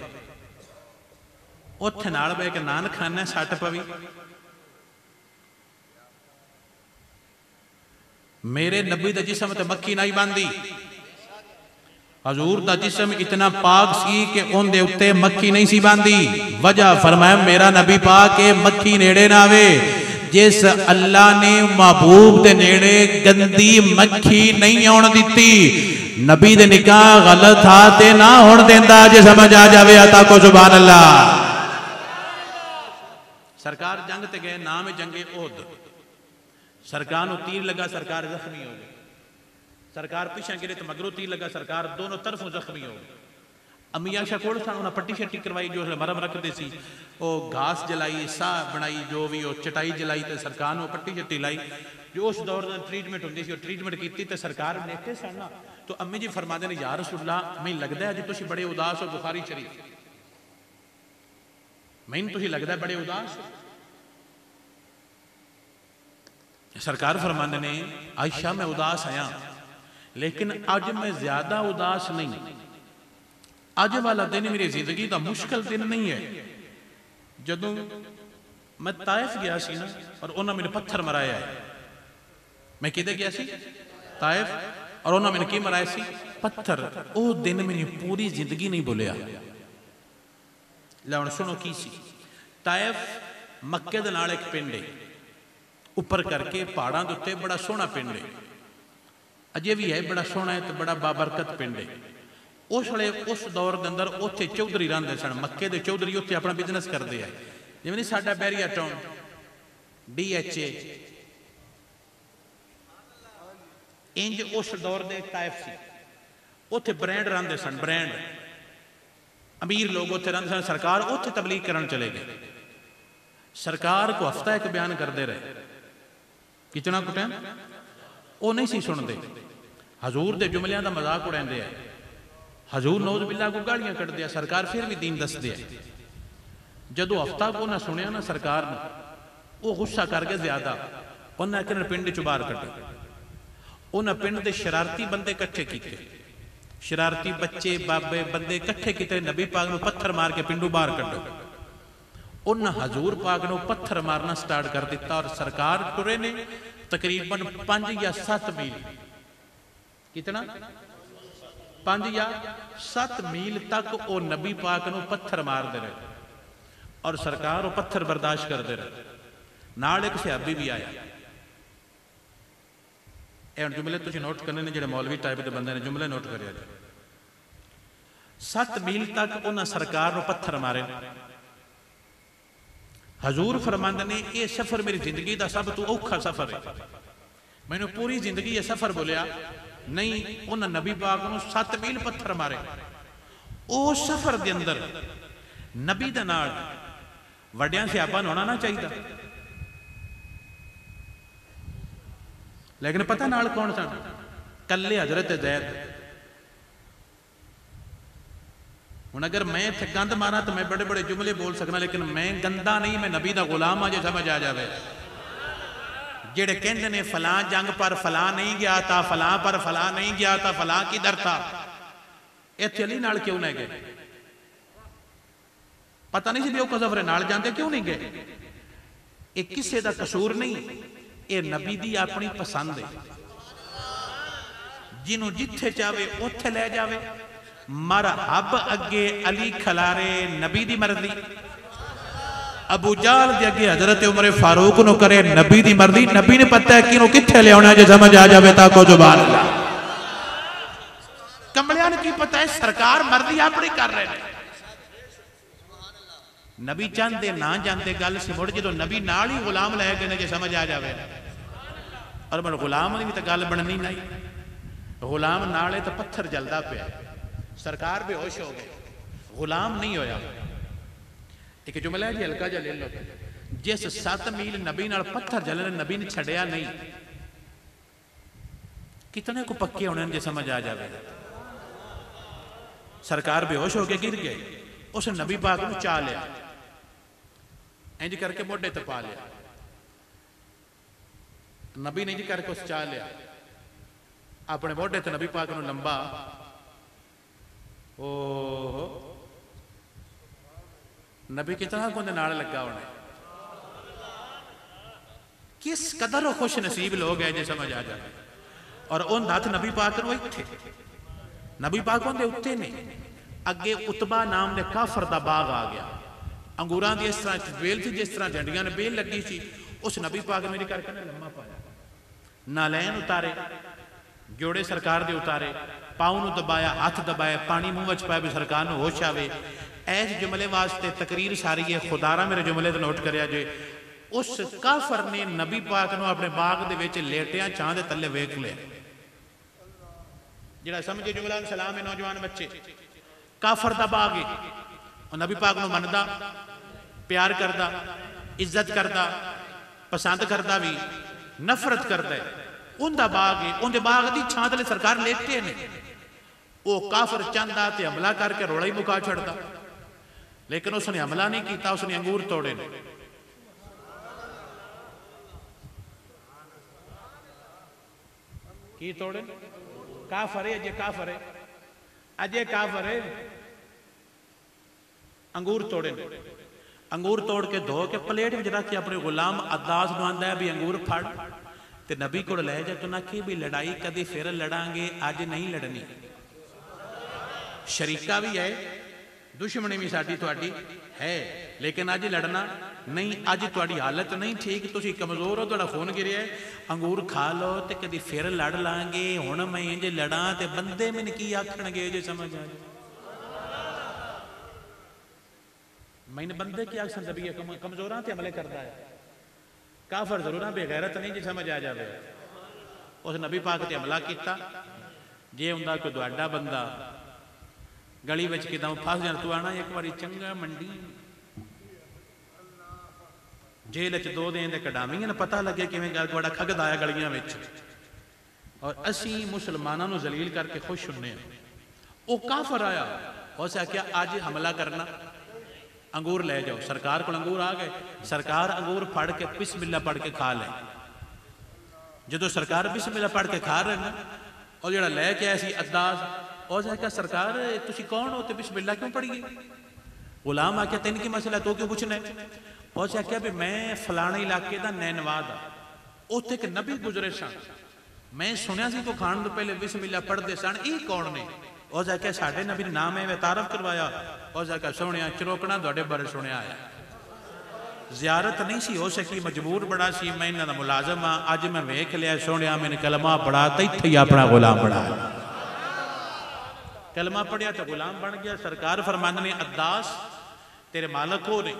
उत्थे नाल बह के नान खाना सट पवी। मेरे नबी दा जिस्म ते मक्खी नहीं बांधी। हजूर दा जिस्म इतना पाक सी कि उनदे उत्ते मक्खी नहीं सी बांधी। वजह फरमाया मेरा नबी पाक के मक्खी नेड़े ना आवे। जिस अल्लाह ने महबूब दे नेड़े गंदी मक्खी नहीं आउण दिती, नबी दे निकाह गलत था ते ना होण देंदा। जे समझ आ जावे आता को सुभान अल्लाह। सरकार जंग ते गए, नाम है जंगे ओहद। सरकार को तीर लगा, सरकार जख्मी हो गई। सरकार पिछा गिरे तो मगरों तीर लगा, सरकार दोनों तरफों जख्मी हो गई। अम्मी आयशा कोल सन, उन्हें पट्टी शट्टी करवाई, जो मरम रखते सी, वो घास जलाई, साह बनाई, जो भी वो चटाई जलाई, तो सरकार ने पट्टी शट्टी लाई। जो उस दौर में ट्रीटमेंट होती सी, ट्रीटमेंट की तो सरकार नेके सन ना। तो अम्मी जी फरमाते ने, या रसूलल्लाह मैं लगता है अज तुसीं बड़े उदास हो। बुखारी शरीफ, मैनूं तुसीं लगता है बड़े उदास हो। सरकार फरमाते ने, आयशा मैं उदास आया, लेकिन अज मैं ज्यादा उदास नहीं। अज वाला दिन मेरी जिंदगी का मुश्किल दिन नहीं है। जदों मैं ताइफ गया सी ना, और उन्होंने मैंने पत्थर मराया है। मैं किधर गया सी? ताइफ, और उन्होंने मैंने की मराया सी? पत्थर। वो दिन मैंने पूरी जिंदगी नहीं भुलिया। लै हुण सुनो की सी। ताइफ मक्के दे नाल एक पिंड है, उपर करके पहाड़ों के उत्ते, बड़ा सोहना पिंड है, अजे भी है, बड़ा सोहना है, तो बड़ा बाबरकत पिंड है। उस वे उस दौर के अंदर उत्थे चौधरी रहंदे सन। मक्के के चौधरी उत्थे अपना बिजनेस करते हैं, जिवें साडा बैरिया टाउन, DHA, इंज उस दौर के ताइफ सी। उत्थे ब्रांड रहंदे सन, ब्रांड अमीर लोग उत्थे रहंदे सन। सरकार उत्थे तबलीग करन चले गए। सरकार को हफ्ता एक बयान करते रहे, कितना कुटैन वो नहीं सी सुनते। हजूर के जुमलियां का मजाक उड़ाते हैं, हजूर नौज बिल्ला को गालियां कटते हैं, सरकार फिर भी दीन दसते हैं। जदों हफ्ता को ना सुनिया ना सरकार ने, वो गुस्सा करके ज्यादा उन्हें आखिर पिंड चो बाहर कटे। उन्हें पिंड के शरारती बंदे इकट्ठे किए, शरारती बच्चे बाबे बंदे इकट्ठे किए। नबी पाक नूं पत्थर मार के पिंडों बाहर कटो। उन्हें हजूर पाक नूं पत्थर मारना स्टार्ट कर दिता, और सरकार टुरे ने तकरीबन 5 या 7 मील, कितना 5 या 7 मील तक वो नबी पाक नूं पत्थर मारते रहे, और सरकार वो पत्थर बर्दाश्त करते रहे। नाल एक सहाबी भी आया। ये जुमले तुसीं नोट करने ने, जिहड़े मौलवी टाइप के बंदे ने, जुमले नोट करिया जी। 7 मील तक उन्हें सरकार नूं पत्थर मारे। हजूर फरमांदे ने, यह सफर मेरी जिंदगी का सब तो औखा सफर है। मैनूं पूरी जिंदगी यह सफर बोलिया नहीं। उन्हें नबी पाक नूं 7 मील पत्थर मारे। उस सफर के अंदर नबी दे नाल वड्डियां सियाबां नूं होना ना चाहिए, लेकिन पता नाल कौन सन? कल्ले हजरत ज़ैद। हुण अगर मैं इत्थे गंद मारा तो मैं बड़े बड़े जुमले बोल सकना, लेकिन मैं गंदा नहीं, मैं नबी दा गुलाम आ, जो समझ आ जाए। जेड़े कहंदे ने फलां जंग पर फलां नहीं गया था, फलां पर फलां नहीं गया था, फलां किधर था, इत्थे अली नाल क्यों नहीं गए? पता नहीं सी भी वो सफर नाल जाते क्यों नहीं गए? ये किसी का कसूर नहीं, ये नबी दी अपनी पसंद है। जिन्हों जिथे चाहे उथे ले जावे। मरहब अगे अली खलारे, नबी दी मर्जी। अबू जाल दे अगे हजरत उमर फारूक नु करे नबी दी मर्जी, नबी ने पता है कि किथे लिया जो समझ आ जाए ताको जुबान अल्लाह। कमलिया ने की पता है सरकार मर्जी अपनी कर रहे हैं। नबी चाहते ना जानते गल सी मुड़ जो नबी नाल ही गुलाम लै गए जो समझ आ जाए। और मैं गुलाम की तो गल बननी नहीं, गुलाम नाल तो पत्थर जलता पाया, सरकार बेहोश हो गए, गुलाम नहीं होया। एक जुमला जी हल्का जा ले लो, जिस 7 मील नबी नाल पत्थर जलने नबी ने छड़िया नहीं, कितने को पक्के होने जो समझ आ जाए। सरकार बेहोश होकर गिर गए, उस नबी पाक को चा लिया, इंज करके मोढे ते पा लिया, नबी ने इंज करके उस चा लिया अपने मोढे ते नबी पाक को लंबा। ओहो नबी कितना को नाल लगा होना, किस कदर खुश नसीब लोग है जो समझ आ जाए। और उन हाथ नबी पाक नु इत्थे, नबी पाक उनके उत्ते ने अगे उतबा नाम ने काफर दा बाग आ गया, अंगूरां दी इस तरह बेल थी जिस तरह झंडियां ने बेल लगी सी। उस नबी पाक ने मेरी करके लम्मा पाया, नालैन उतारे, जोड़े सरकार दे उतारे, पाँव नूं दबाया, हाथ दबाया, पानी मूँह च पाया भी सरकार नूं होश आवे। ऐस जुमले वास्ते तकरीर सारी है, खुदारा मेरे जुमले तो नोट करिया जे। उस काफर ने नबी पाक नूं अपने बाग दे विच लेटिया छां दे थल्ले वेख लिया। जिहड़ा समझे जुमला सलाम है नौजवान बच्चे, काफर दा बाग है, नबी पाक नूं मनदा, प्यार करदा, इज्जत करदा, पसंद करदा भी, नफरत करदा है, उनका बाग है, उनके बाग की छां थले सरकार लेटे ने। वो काफर चाहता तो हमला करके रोड़ा ही मुका छड़ता, लेकिन उसने हमला नहीं किया, उसने अंगूर तोड़े ने। की तोड़े? काफर है अजे, काफर है अजे, काफर है। अंगूर तोड़े, अंगूर तोड़ के धो के प्लेट में रख के अपने गुलाम अद्दास नूं आंदा है भी अंगूर फड़ ते नबी को लै जा। तो ना कि भी लड़ाई कभी फिर लड़ांगे, अज नहीं लड़नी। शरीका भी है, दुश्मनी भी साडी तुहाडी है, लेकिन अज लड़ना नहीं। अज तुहाडी हालत नहीं ठीक, तुसीं कमजोर हो, तुहाडा खून गिरिया है, अंगूर खा लो तो कभी फिर लड़ लांगे। हुण मैं इंज लड़ा तो बंदे मैनूं की आखणगे जे समझ आ जाए। मैंने बंदे की आख सकदा भी कमजोरां ते हमले करदा है, काफर जरूर बेगैरत नहीं जी समझ आ जाए। उस नबी पाक ते हमला किया। जे हुंदा कोई दुआडा बंदा गली में किदा फस जाए, तू आना एक बार चंगा मंडी जेल च 2 दिन दे कढ़ावी ना, पता लगे किवें बड़ा खगदा आया गलियां में। और असी मुसलमानों को जलील करके खुश हुन्ने। वो काफर आया, उस आख्या अज हमला करना, अंगूर ले जाओ। सरकार को अंगूर आ गए, सरकार अंगूर फड़ के बिस्मिल्लाह पढ़ के खा ले। जो सरकार बिस्मिल्लाह पढ़ के खा रहे हैं, और जो लैके आया सी अद्दास, और आख्या सरकार तुसी कौन हो, तो बिस्मिल्लाह क्यों पढ़िए? गुलाम आख्या तेन की मसला, तो क्यों पूछना? और आख्या भी मैं फलाने इलाके का नैनवाद आ, उत्थे एक नबी गुजरे सन, मैं सुनिया सी तो खाण तो पहले बिस्मिल्लाह पढ़ते सन, ये कौन ने? और आख्या साडे नबी ने नाम है तारफ करवाया। और आख्या सुनिया चरोकना तुहाडे बारे सुनिया आया, जियारत नहीं सी हो सकी, मजबूर बड़ा सी, मैं इन्हां दा मुलाजम हाँ, अज मैं वेख लिया, सुनिया मैंने कलमा पढ़ा तो इत्थे ही अपना गुलाम बना। कलमा पढ़िया तो गुलाम बन गया। सरकार फरमांदे ने अद्दास तेरे मालक हो ने,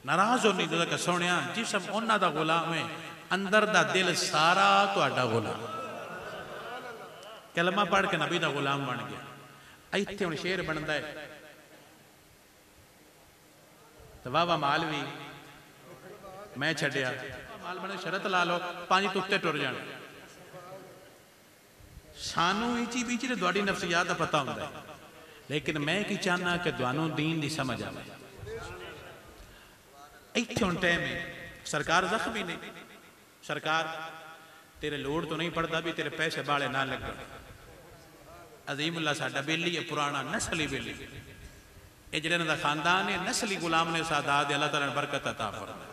नाराज हो नहीं तो सुनिया जिसम उन्हां दा गुलाम है, अंदर दा दिल सारा तुहाडा गुलाम। कलमा पढ़ के नबी दा गुलाम बन गया। इत्थे हुण शेर बनता है, तो वाह वाह माल भी मैं छड्डिया, माल बने शरत ला लो 5 तुत्ते टुर जाने। सानू इची बीची तो तुहाडी नफसियात का पता होंदा है, लेकिन मैं की चाहना कि तुहानू दीन दी समझ आवे। इत्थे हुण टाइम है, सरकार जख्मी ने, सरकार तेरे लोड़ तो नहीं पड़ता भी तेरे पैसे बाले ना लग। अजीमुल्ला साडा बेली है, पुराना नस्ली बेली, ये जिहड़ा इन्हां दा खानदान है, नस्ली गुलाम ने सादात अल्लाह ताला ने बरकत अता फरमाए।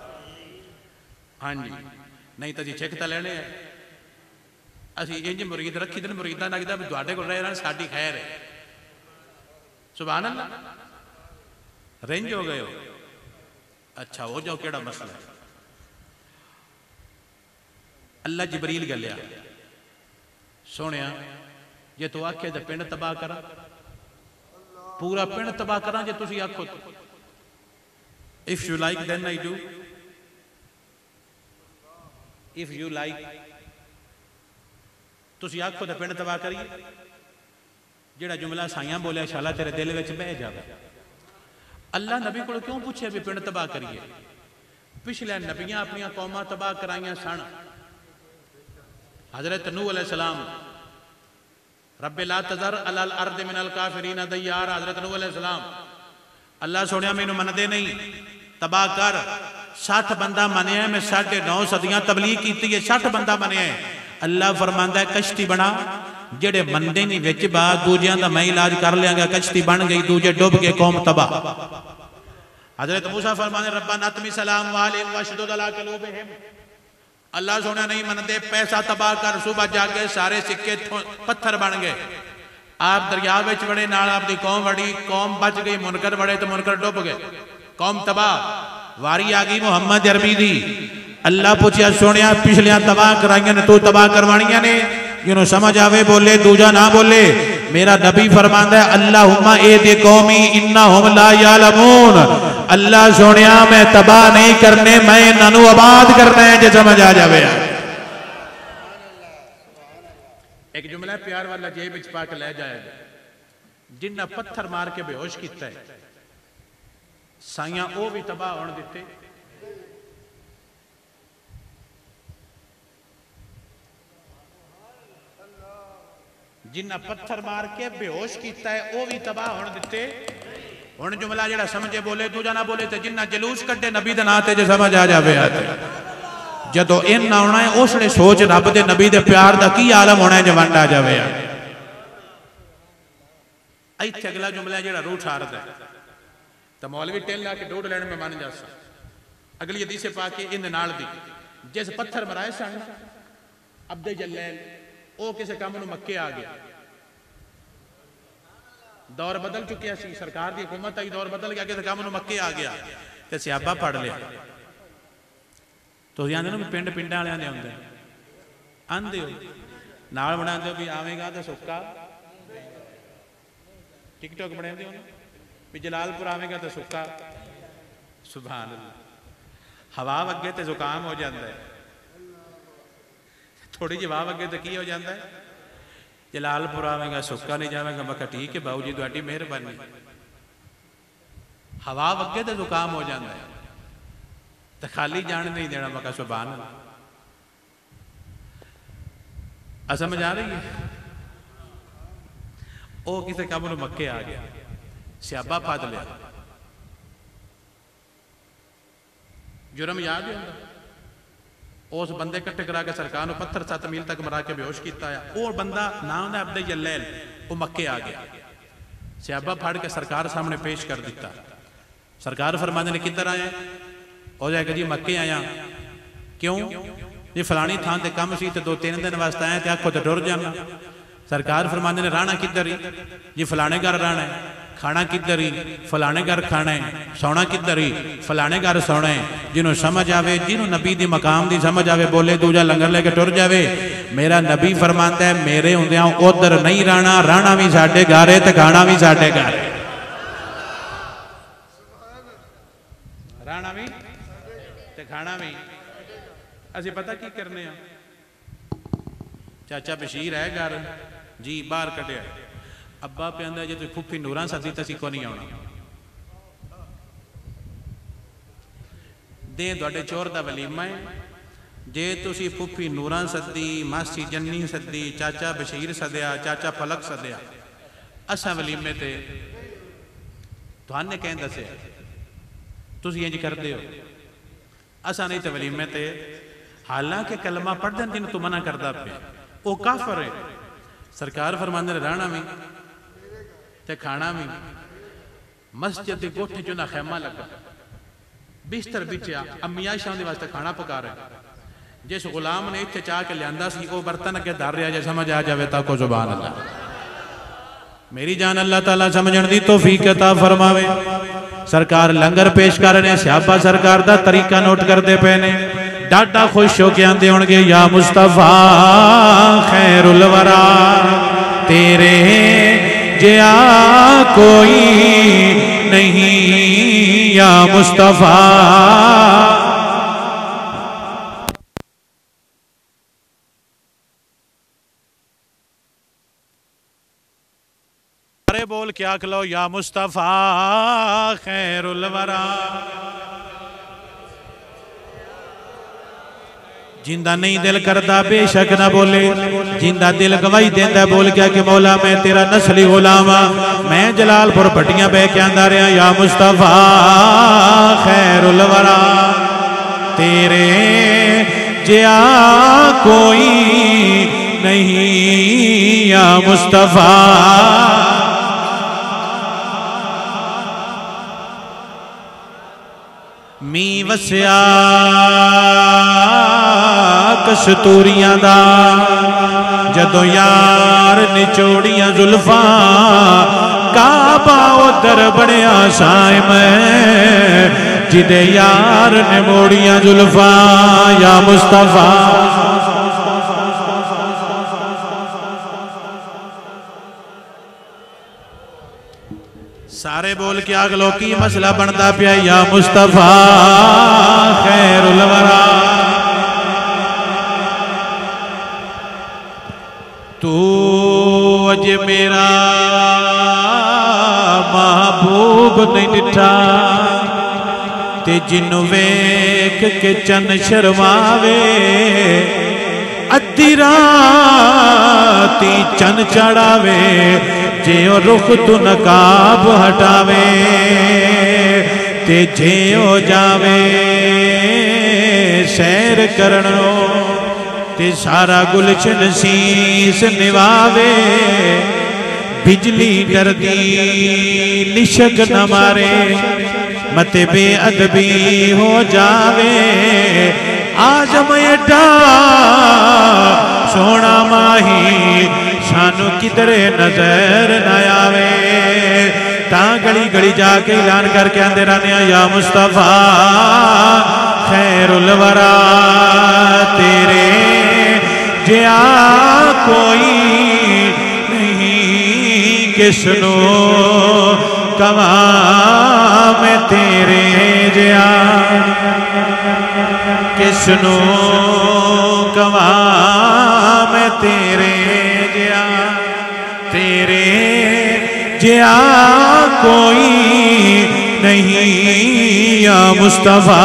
हाँ जी, नहीं तो जी चेक तो लेने है। असी इंज मुरीद रखी दिन मुरीदा लगता भी तुहाडे कोल रह रहन साडी खैर है। सुभान अल्लाह, रेंज हो गए हो। अच्छा हो जाओ केड़ा मसला है। अल्लाह जबरील गलिया सोने जे तू आखे तो पिंड तबाह करा, पूरा पिंड तबाह करा जे तुसी आखो तो। If you like then I do, if you like तुसी आखो तो पिंड तबाह करिए। जेड़ा जुमला साइयां बोलिया शाला तेरे दिल में बह जाए। अल्लाह नबी को क्यों पूछे भी पिंड तबाह करिए? पिछले नबियां अपनी कौमां तबाह कराइया सन। हजरत नूह अलैहिस्सलाम रब्बे ला तज़र अलल अर्द मिनल काफिरीन दय्यार। हजरत नूह अलैहिस्सलाम अल्लाह सोनिया मैनू मनदे नहीं, तबाह कर। 60 बंदा मनिया, मैं 9.5 सदियां तबलीग की है, 60 बंदा मनिया है। अल्लाह फरमांदा है कश्ती बना, जेड़े मंदे नहीं विच बा, दूजियां दा मैं इलाज कर लियांगा। कश्ती बन गई, दूजे डुब गए, कौम तबाह। हजरत मूसा फरमाने रब्बाना अतमी सलाम वालिम वशदुद अला कुलूबिहिम। अल्लाह सोना नहीं मनते, पैसा तबाह कर। सुबह जाके सारे सिक्के पत्थर बन गए। आप दरिया विच बड़े, नाल आपकी कौम बड़ी, कौम बच गई। मुनकर बड़े तो मुनकर डुब गए, कौम तबाह। वारी आ गई मोहम्मद अरबी दी। अल्लाह पूछया सोनिया पिछलियां तबाह कराइयां ने, तू तबाह करवानियां ने? जिन्हों समझ आवे बोले, दूजा ना बोले। मेरा नबी फरमांदा है अल्लाहुम्मा एदी कौमी इन्नहुम ला यालमून। अल्लाह सोनिया मैं तबाह नहीं करने, मैं इन्हां आबाद करना है। जे समझ आ जावे। एक जुमला प्यार वाला जेब विच पा के ले जाएगा। जिन्ना पत्थर मार के बेहोश किया है, साइयां वो भी तबाह होने दिते। जिन्ना पत्थर मार के बेहोश किया है वो भी तबाह होने दिते। हुण जुमला जेड़ा समझे बोले, दूजा ना बोले। तो जिन्ना जलूस कड्डे नबी दे नां ते जे समझ आ जावे। जदों इन आउणा है उसने सोच रब दे नबी दे प्यार दा की आलम होना है जे वंड आ जावे। इत्थे अगला जुमला जेड़ा रूह ठारदा है तो मौलवी टेल ला के डोड लैण में मन जा सा। अगली हदीस पा के इन नाल दी जिस पत्थर मराए सन अब्दे जल्लैल, वो किसी काम नूं मक्के आ गया। दौर बदल चुकिया सी, सरकार की हुकूमत आई, दौर बदल गया, किसी काम नूं मक्के आ गया तो सियाबा फड़ लिया। तो आंदे ना पिंड पिंडां वालियां दे आंदे आंदे हो नाल बनांदे भी आवेगा तो सुक्का। टिकटॉक बनाते हो भी जलालपुर आवेगा तो सुक्का। सुभान अल्लाह। हवा अगे तो जुकाम हो जाता है, थोड़ी जी हवा अगे तो की हो जाता है? जलालपुर आवेगा सुक्का नहीं जाएगा। मैं कहा ठीक है बाबू जी तुहाडी मेहरबानी। हवा अगे तो जुकाम हो जाता है तो खाली जान नहीं देना। मैं कहा सुभान अल्लाह। समझ आ रही है? वो किसी काम नूं मक्के आ गया, सियाबा फद लिया। जुर्म याद ही होंदा। उस बंदे इकट्ठे करा के सरकार नूं पत्थर 7 मील तक मरा के बेहोश किया। वो बंदा नाम है अब्दे जल्लैल, वो मक्के आ गया। सियाबा फड़ के सरकार सामने पेश कर दिता। सरकार फरमाते ने किधर आया? हो जाएगा जी मक्के आया। क्यों जी? फलानी थान ते कम सी ते 2-3 दिन वास्ते आया ते आखो तो डर जाना। सरकार फरमाते ने राणा किधर ही? जी फलाने घर राणा है। खाना किधर ही? फलाने घर खाना है। सोना किधर ही? फलाने घर सोना है। जिन्हों समझ आवे, जिन्हों नबी दी मकाम दी समझ आवे बोले, दूजा लंगर लेके टुर जावे। मेरा नबी फरमाता है मेरे हुंदियां उधर नहीं राणा, राणा भी साडे घर है ते खाना भी साडे घर है। राणा भी ते खाना भी। असीं पता की करने आ? चाचा बशीर है घर जी, बाहर कढ़िया। अब्बा पे आंदा जे तू फुफी नूरां सदी तो असीं को नहीं आउणा। दे तुहाडे चोर दा वलीमा है। जे तुसी फुफी नूरां सदी, मासी जन्नी सदी, चाचा बशीर सदया, चाचा फलक सदया, असां वलीमे ते तुहाने कहें दस्या तुसी इंज करदे हो, असां नहीं तो वलीमे ते। हालांकि कलमा पढ़दे जिन तू मना करदा पे वो काफर है। सरकार फरमांदे ने रहना भी ते खाना भी। मस्जिद के कोठे चो ना खैमा लगा, बिस्तर बिछया, अम्मी आयशा दे वास्ते खाना पका रहे। जिस गुलाम ने इत्थे चाह के लियांदा सी वो बर्तन अगे धर रहा जे समझ आ जावे ताको सुभान अल्लाह। मेरी जान अल्लाह ताला समझण दी तौफीक अता फरमावे। सरकार लंगर पेश कर रहे, सहाबा सरकार दा तरीका नोट करते पे ने, डाटा खुश होके आंदे होणगे या मुस्तफा खैरुल वरा, तेरे जिया कोई नहीं या मुस्तफा। अरे बोल क्या खलो या मुस्तफा खैरुल वरा। जिंदा नहीं दिल करता बेशक ना बोले, जिंदा दिल गवाही देंदा बोल क्या कि मौला मैं तेरा नस्ली गुलाम हाँ। मैं जलालपुर भट्टियां बह के आंदा रहा या मुस्तफा खैरुल वरा, तेरे जिया कोई नहीं या मुस्तफा। मी वसिया कस्तूरियां दा, जदों यार निचोड़ियां जुल्फां, काबा उधर बड़िया साइम जिदे यार ने मोड़ियां जुल्फां या मुस्तफा। सारे बोल के आग लो की मसला बनता पिया या मुस्तफा खैरुल वरा। तू अज मेरा महबूब नहीं डिठा, ते जिन्नू वेख के चन शर्मावे, अद्धी राती चन चढ़ावे, जे ओ रुख तू नकाब हटावे, ते जे ओ जावे सैर करनो, ते सारा गुलशन शीस निवावे, बिजली डरदी लिशक न मारे, मते बेअदबी हो जावे, आजम एडा सोना माही सानू किधरे नजर न आवे। ता गली गली जाके ऐलान करके आंदे रहने या मुस्तफा खैरुल वरा, तेरे जिया कोई नहीं किसनो कवा मैं तेरे जिया, किसनो कवा मैं तेरे जिया, तेरे जिया कोई नहीं या मुस्तफा।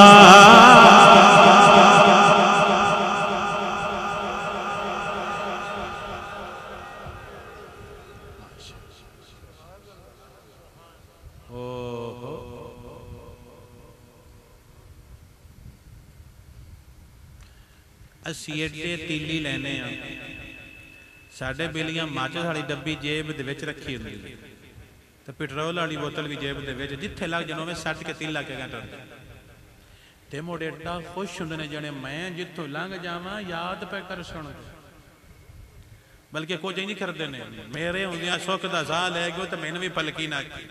असी एडे तीली लेने साढ़े बेलियां माचिस वाली डब्बी जेब दे विच रखी हुंदी, तो पेट्रोल वाली बोतल भी जेब दे विच, जिथे लग जानो मैं सट के तीला के घंटा ते मोड़े एडा खुश हुंदे ने जने मैं जिथों लंघ जावां याद पे कर सुन, बल्कि कुछ नहीं करते ने मेरे हुंदियां सुख दा साह लै गयो तो मैनूं भी पलकी ना की।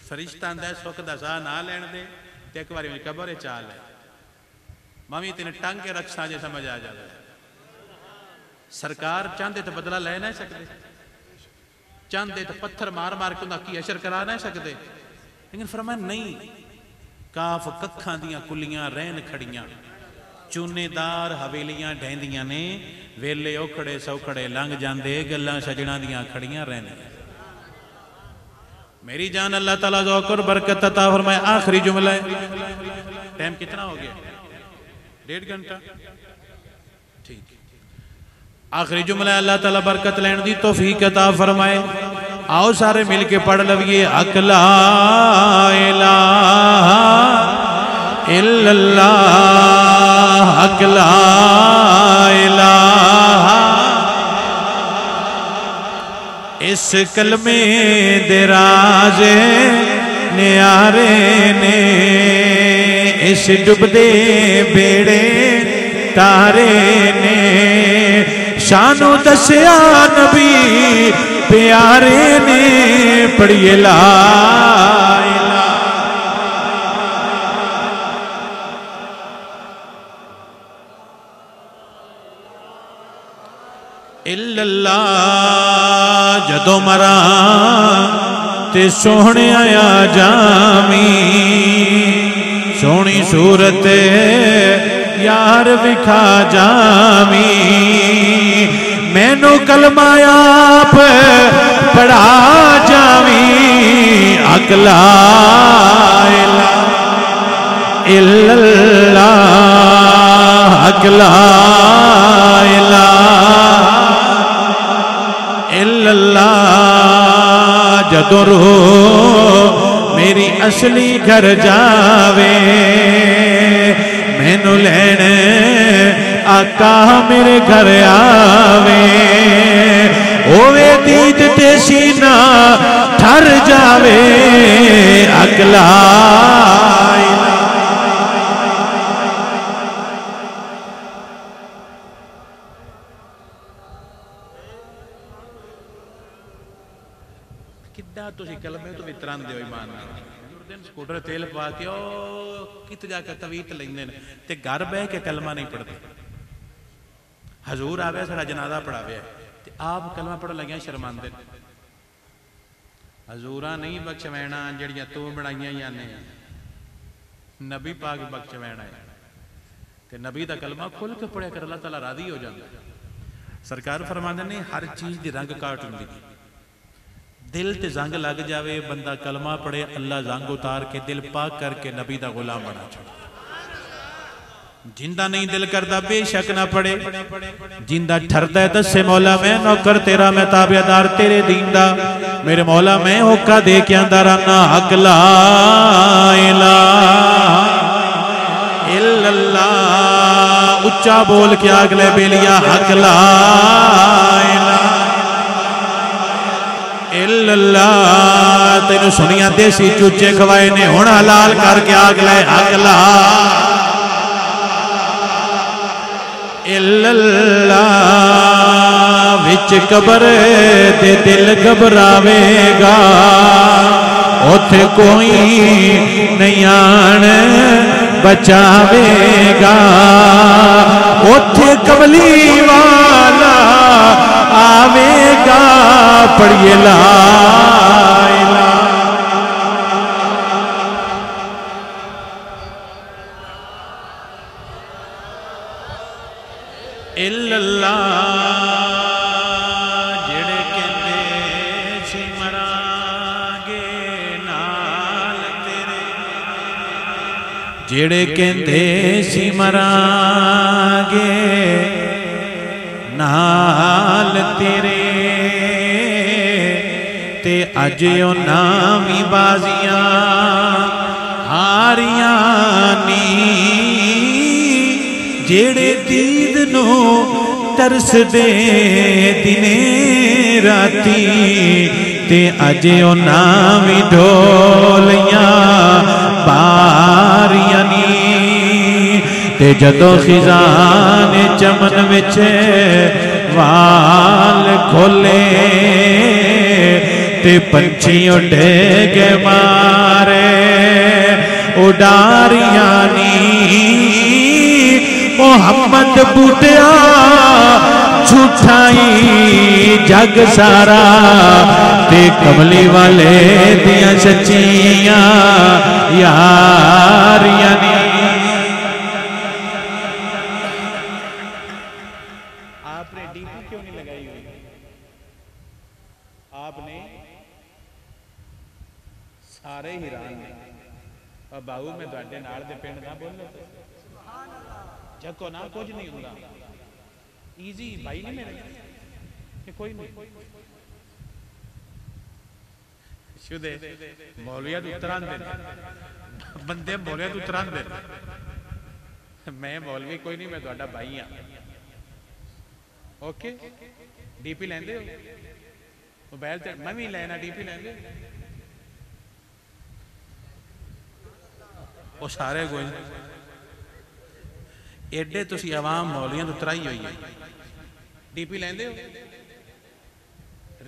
फरिश्ता आंदा सुख दा साह ना लैण दे ते एक बारी कबर च आ ले, मामी तेने टंग के रक्षा जे समझ आ जाए। सरकार चाहते तो बदला ले नहीं सकते, चाहते तो पत्थर मार मार के की असर करा नहीं सकते, लेकिन फरमाया नहीं, काफ कखां दियां कुलियां रहन खड़ियां, चूनेदार हवेलियां ढहंदियां ने, वेले औखड़े सौखड़े लंघ जाते, गल्लां सजना दियां खड़ियां रहंदियां। मेरी जान अल्लाह ताला ज़ौक़ और बरकत अता फरमाए। आखिरी जुमला है, टाइम कितना हो गया? 1.5 घंटा, ठीक। आखिरी जुमला अल्लाह ताला बरकत लैन दी तौफीक अता फरमाए। आओ सारे मिलके पढ़ लविए हक ला इलाहा इल्लल्लाह, हक ला इलाहा। इस कलमे दे राज़े न्यारे ने, इस डुबदे बेड़े तारे ने, शानू दस्या नबी प्यारे ने, पढ़िए ला इल्लल्लाह जदों मरा ते सोहने आया जामी सोहनी सूरत यार विखा जामी मैनू कलमा आप पढ़ा जामी अगला इल्लल्लाह अगला इल्लल्लाह जदों रूह मेरी असली घर जावे मैनू लैण आका मेरे घर आवे ओवे दीद ते सीना ठर जावे अगला कलमे तो वितरांदे हो ईमान दिन स्कूटर तेल पा के कित जाकर तवीत लेंदे ते घर बह के कलमा नहीं पढ़ते हजूर आवे साड़ा जनाजा पढ़ावे ते आप कलमा पढ़न लगे शर्मांदे हजूरा नहीं बख्शवैना जड़ियां तू बनाइया ने नबी पाक बख्शवैना है ते नबी दा कलमा खुल के पढ़िया कर अल्लाह ताला राजी हो जाता सरकार फरमांदे ने हर चीज दी रंग काट हुंदी दिल ते जंग लग जावे बंदा कलमा पढ़े अल्लाह जंग उतार के दिल पाक करके नबी दा गुलाम बना छोड़ जिंदा नहीं दिल करता बेशक ना पढ़े जिंदा ठरदा है दसे मौला मैं नौकर तेरा मैं ताबेदार तेरे दीन दा मेरे मौला मैं होका दे के आंदा रहना हक ला इलाहा इल्लल्लाह उच्चा बोल के अगले बेलिया हक ला इल्लल्लाह तेनू सुनिया देसी चूचे खवाए ने हुण हलाल करके आग ले अगला इल्लल्लाह विच कबर ते दिल घबरावेगा उथे कोई नहीं आन बचावेगा उथे कमली वाला आवेगा पढ़िए ला इल्लल्लाह जेड़े कहते सी मरांगे नाल तेरे जेड़े कहते सी मरांगे नाल तेरे ते अज उन्हां वी बाजियां हारियां नी जेड़े दीद नू तरस दे दिने राती ते अज उन्हां वी ढोलियां बारियां नी ते जदों खिजान चमन विच वाल खोले ते पंछी उड़े के मारे उडारियां नी मोहम्मद बूटिया झूठाई जग सारा ते कमली वाले दिया सच्चियां यारियां नी बाबू मैं तुहाडे नाल दे पिंड दा बोलो जको ना कुछ नहीं हुंदा ईजी भाई नहीं मेरे कोई नहीं शुदे मौलविया तो उतरांदे बंदे मौलविया तो उतरांदे मैं मौलवी कोई नहीं मैं तुहाडा भाई हां ओके डीपी लेंदे हो मोबाइल ते मैं भी लेना डीपी लेंदे वो सारे कोई एडे तुसी आवाम मौलियां तो तराई हुई है डीपी लेंदे हो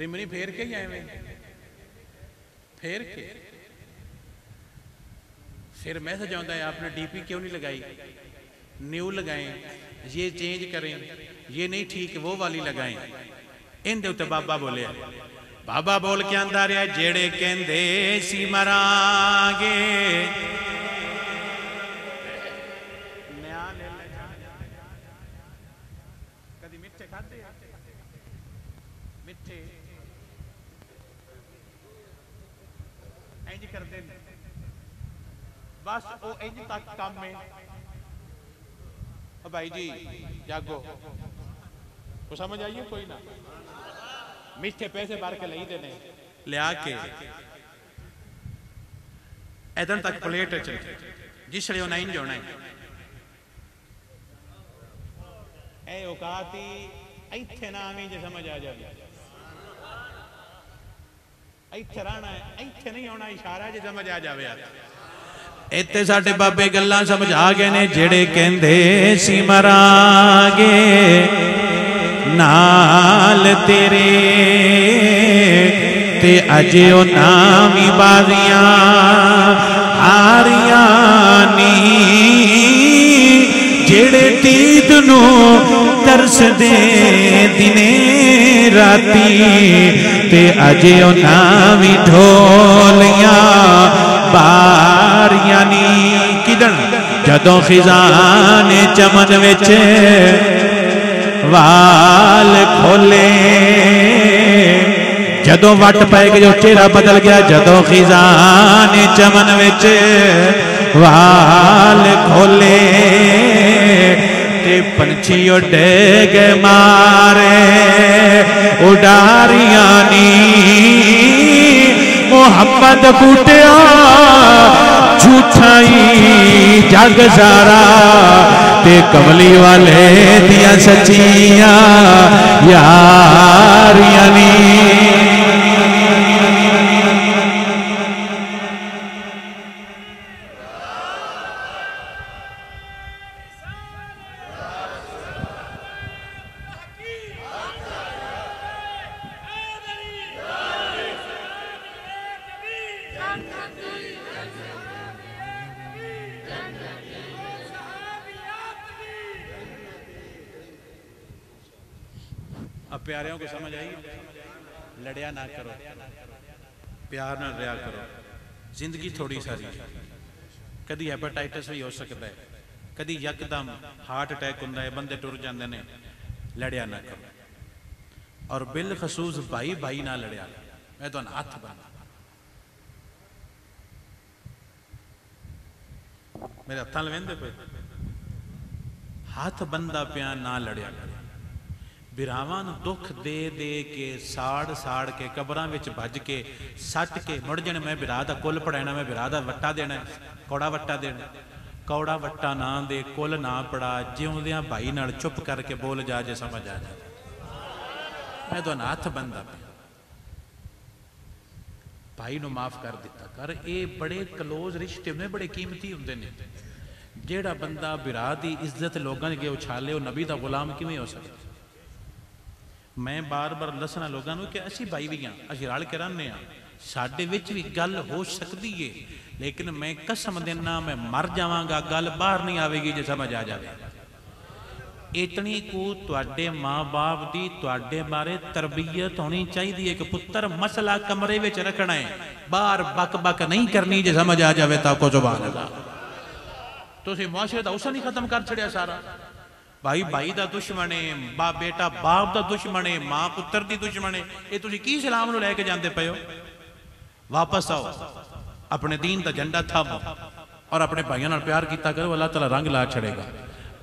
रिमनी फेर के ही आए फेर के फिर मैसेज आता है आपने डीपी क्यों नहीं लगाई न्यू लगाएं, ये चेंज करें, ये नहीं ठीक वो वाली लगाएं। इनके उत्ते बाबा बोले, बाबा बोल के आंदा रहा, जेड़े कहंदे सी मरांगे कदी मिठे खाते मिठे इंज करते बस वो इंज तक काम है। भाई जी जागो, को समझ आइए कोई ना, मिठे पैसे भर के ली देने लिया के इधर तक प्लेट जिसले उन्हें इंज होना है औकाती इत्थे ना आवी जे समझ आ जाए, इत्थे रहना है, इत्थे नहीं होना, इशारा जे समझ आ जाए। इत्थे साडे बाबे गल्लां समझा गए ने, जेड़े कहंदे सी मरांगे नाल तेरे ते अजे ओ नामी बाजियां हारियां नी, जेड़े दीद नू तरस दे दिने राती ते अजे ओ नामी ढोलियां बारियां नी। किदन जदों खिजान चमन विच वाल खोले, जदों वट पै के जो चेहरा बदल गया, जदों खिजान चमन विच वाल खोले ते पंछी उड़े गए मारे उडारियां नी। मोहम्मद बूटिया झूठाई जग सारा ते कमली वाले दिया सचिया यारियां नी। प्यारियों को समझ आई, लड़िया ना करो, प्यार ना रहा करो। जिंदगी थोड़ी सारी, कदी हेपेटाइटिस भी हो सकता है, कदी यकदम हार्ट अटैक होता है, बंदे टुर जाते हैं। लड़िया ना करो, और बिलखसूस भाई भाई ना लड़िया। मैं तो हाथ बना, मेरे हथा लवेंदे पे हाथ बंदा पिया ना लड़िया। बिरावां नूं दुख दे दे के साड़ साड़ के कबरां विच भज के सट के मुड़ जाने, मैं बिरा दा कुल पढ़ाना, मैं बिरा दा वट्टा देना, कौड़ा वट्टा देना। कौड़ा वट्टा ना दे, कुल ना पड़ा, जिउंदियां भाई नाल चुप करके बोल जा जे समझ आ जाए। मैं तो हथ बंदा भाई नूं माफ कर दिता कर। ये बड़े क्लोज रिश्ते ने, बड़े कीमती हुंदे ने। जेड़ा बंदा बिरा दी इज्जत लोगों के उछाले, वो नबी दा गुलाम किवें हो सकदा। मैं बार बार दसना लोगों कि असी भाई भी हाँ, असी रल के रहने, साडे विच भी गल हो सकती है, लेकिन मैं कसम देना मैं मर जावांगा, गल बाहर नहीं आवेगी जे समझ आ जाए। इतनी को तुहाडे माँ बाप की तुहाडे बारे तरबियत होनी चाहिए कि पुत्र मसला कमरे विच रखना है, बाहर बक बक नहीं करनी जे समझ आ जाए। ताको जुबान अल्लाह, तुसीं मुआशरे दा उसा नहीं खत्म कर छड़िया सारा। भाई भाई का दुश्मन है, बेटा बाप का दुश्मन है, मां पुत्र की दुश्मन है। ये तुसीं की इस्लाम नूं लैके जांदे पए हो? वापस आओ, अपने दीन का झंडा थामो और अपने भाइयों नाल प्यार किया करो, अल्लाह ताला रंग ला छड़ेगा।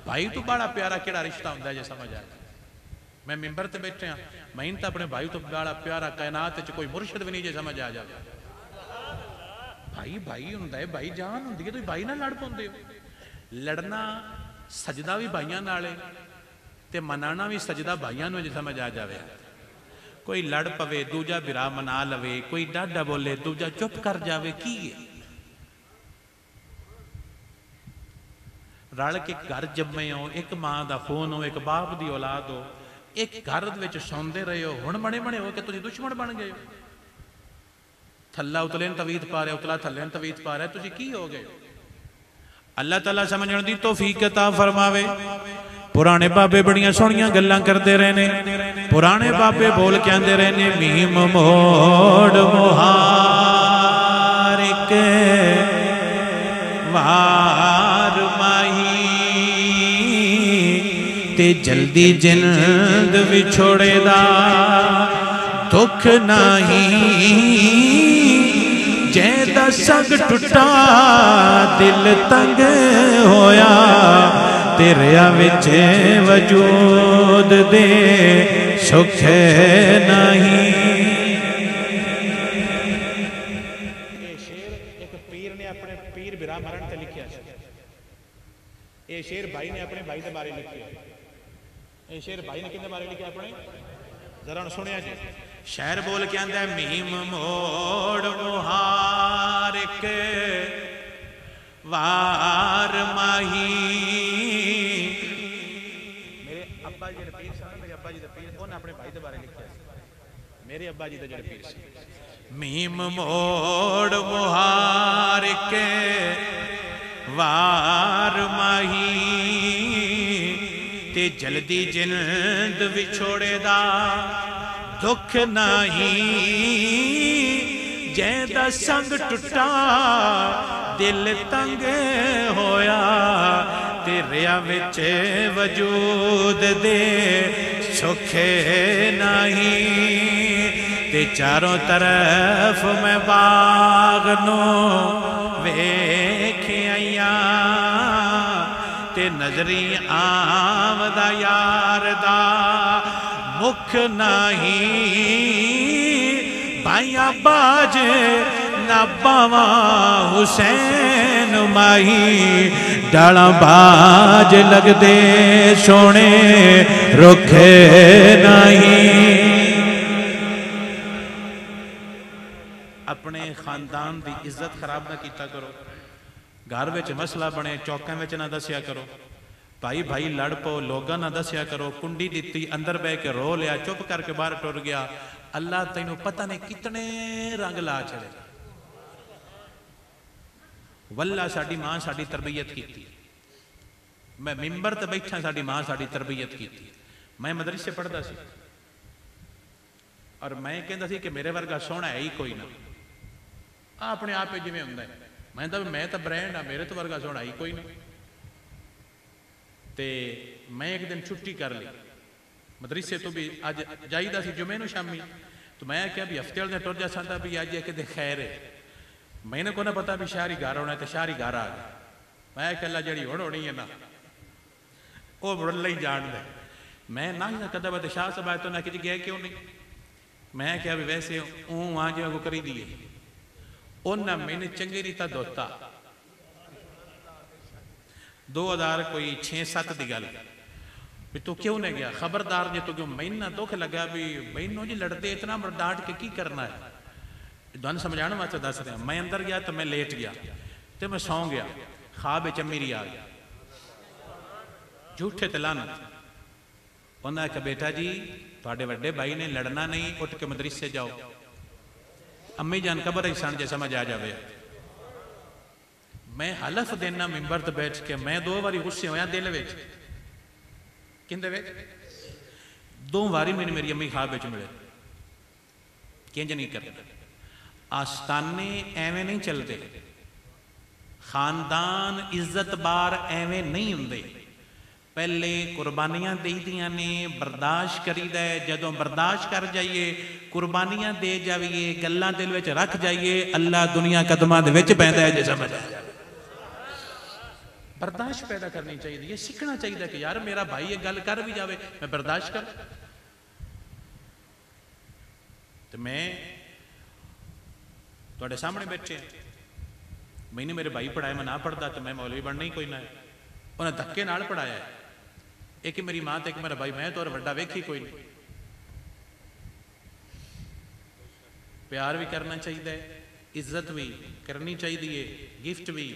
भाई तो बड़ा प्यारा केड़ा रिश्ता हुंदा है जे समझ आ जाए। मैं मिंबर ते बैठे हाँ, मैं तो अपने भाई तो बड़ा प्यारा, कायनात च कोई मुर्शिद भी नहीं जे समझ आ जाए। भाई भाई हुंदा है, भाई जान हुंदी है, तुसीं भाई नाल लड़ पौंदे हो। लड़ना सजदा भी भाइयों नाल ते मनाना भी सजदा भाइयों नूं जे समझ आ जाए। कोई लड़ पवे दूजा बिरा मना लवे, कोई डाडा बोले दूजा चुप कर जावे, की है? रल के घर जम्मे हो, एक मां का खून हो, एक बाप की औलाद हो, एक घर विच सौंदे रहे हो, हुण बने बने हो कि तुसीं दुश्मन बन गए हो। थल्ला उतले तवीत पा रहे, उतला थल्ले तवीत पा रहा, तुसीं की हो गए? अल्लाह ताला समझण दी तौफीक अता फरमावे। पुराने बाबे बड़ियां सोहणियां गल्लां करते रहे ने। पुराने बाबे बोल के आंदे रहे ने, मीम मोड़ मुहारिक वार माही ते जल्दी जिंद विछोड़ेदा दुख नहीं। जैदा संग टुटा दिल तंग होया तेरिया विच वजूद दे सुख नहीं। एक पीर ने अपने पीर बिरा मरण ते लिखिया। ये शेर भाई ने अपने भाई के बारे लिखिया। ये शेर भाई ने किसके बारे लिखिया अपने, जरा सुनिया जी। शहर बोल के आंदा है, मीम मोड़ मुहारिक वार माही। मेरे अब्बा जी पीर सन, मेरे अब्बा जी पीर, उन्हें अपने भाई के बारे लिखा। मेरे अब्बा जी जो पीर सी, मीम मोड़ मुहारिक वार माही ते जल्दी जिंद विछोड़ेदा दुख नहीं। जैदा संग टुटा दिल तंग होया तेरिया विच वजूद दे सुख नहीं। ते चारों तरफ मैं बाग नो वेख आईया ते नजरी आमदा यार दा मुख नहीं। भाइया बाज ना बावा हुसैन माही डाला बाज लगदे सोने रुखे नहीं। अपने खानदान की इज्जत खराब ना किया करो। घर में मसला बने चौकों में ना दसिया करो। भाई भाई लड़ पो लोगों ना दसिया करो। कुंडी दी अंदर बह के रो लिया, चुप करके बाहर टुर गया। अल्लाह तेनों पता नहीं कितने रंग ला चले। वल्ला साडी मां साडी तरबियत की। मैं मिंबर ते बैठा, साडी मां साडी तरबियत की। मैं मदरसे पढ़ता सी और मैं कहता सी कि मेरे वर्गा सोहना है ही कोई ना। अपने आप जिमें हुंदा है। मैं तो ब्रांड हाँ, मेरे तो वर्गा सोहना ही कोई ना। ते मैं एक दिन छुट्टी कर ली मदरसे तो भी। अज जाईदा सी जुमे नूं शामी, तो मैं क्या भी हफ्ते वाले टुर जा सकता भी अज कि खैर है। मैंने को ना पता भी शाहरी घर होना, तो शाहरी घर आ गया। मैं कला जी हुण होनी है ना वो मुड़ल ही जान दे। मैं ना ही कदा बता शाह साहब तो ना कि गया क्यों नहीं। मैं क्या भी वैसे ऊँ आ जो को करी दी। उन्हें मैंने चंगी रीता धोता 2000 कोई 6-7 की गल भी तू क्यों नहीं गया। खबरदार जे तू क्यों। मैनू ना दुख लगा भी मैनू जी लड़ते इतना डांट के की करना है। तुम समझाने वास्ते दस रहा। मैं अंदर गया तो मैं लेट गया तो मैं सौ गया। ख्वाब मेरी आ गया झूठे ते लानत। उन्हें आख्या बेटा जी थोड़े वड्डे भाई ने लड़ना नहीं, उठ के मदरसे जाओ। अम्मी जान कबर ही सन जे समझ आ जाए। मैं हलफ देना मिंबर ते बैठ के। मैं 2 बारी गुस्से होया दिल विच। किंदे विच 2 बारी मैंने मेरी अम्मी ख्वाब विच मिले। किंज नहीं करना। आस्ताने एवें नहीं चलते। खानदान इज्जत बार एवें नहीं हुंदे। पहले कुर्बानियां देदियां ने, बर्दाश्त करीदा है। जदों बर्दाश्त कर जाइए, कुर्बानियां दे जाइए, गल्लां दिल विच रख जाइए, अल्लाह दुनिया कदमां दे विच पैंदा है। जे समझ बर्दाश्त पैदा करनी चाहिए। ये सीखना चाहिए कि यार मेरा भाई ये गल कर भी जाए मैं बर्दाश्त कर। तो मैं थोड़े सामने बैठे, मैंने मेरे भाई पढ़ाया, मैं ना पढ़ता तो मैं मौलवी बनना ही कोई ना है। उन्हें धक्के नाल पढ़ाया। एक मेरी मां तो एक मेरा भाई। मैं तो और वड्डा वेखी कोई नहीं। प्यार भी करना चाहिए, इज्जत भी करनी चाहिए, गिफ्ट भी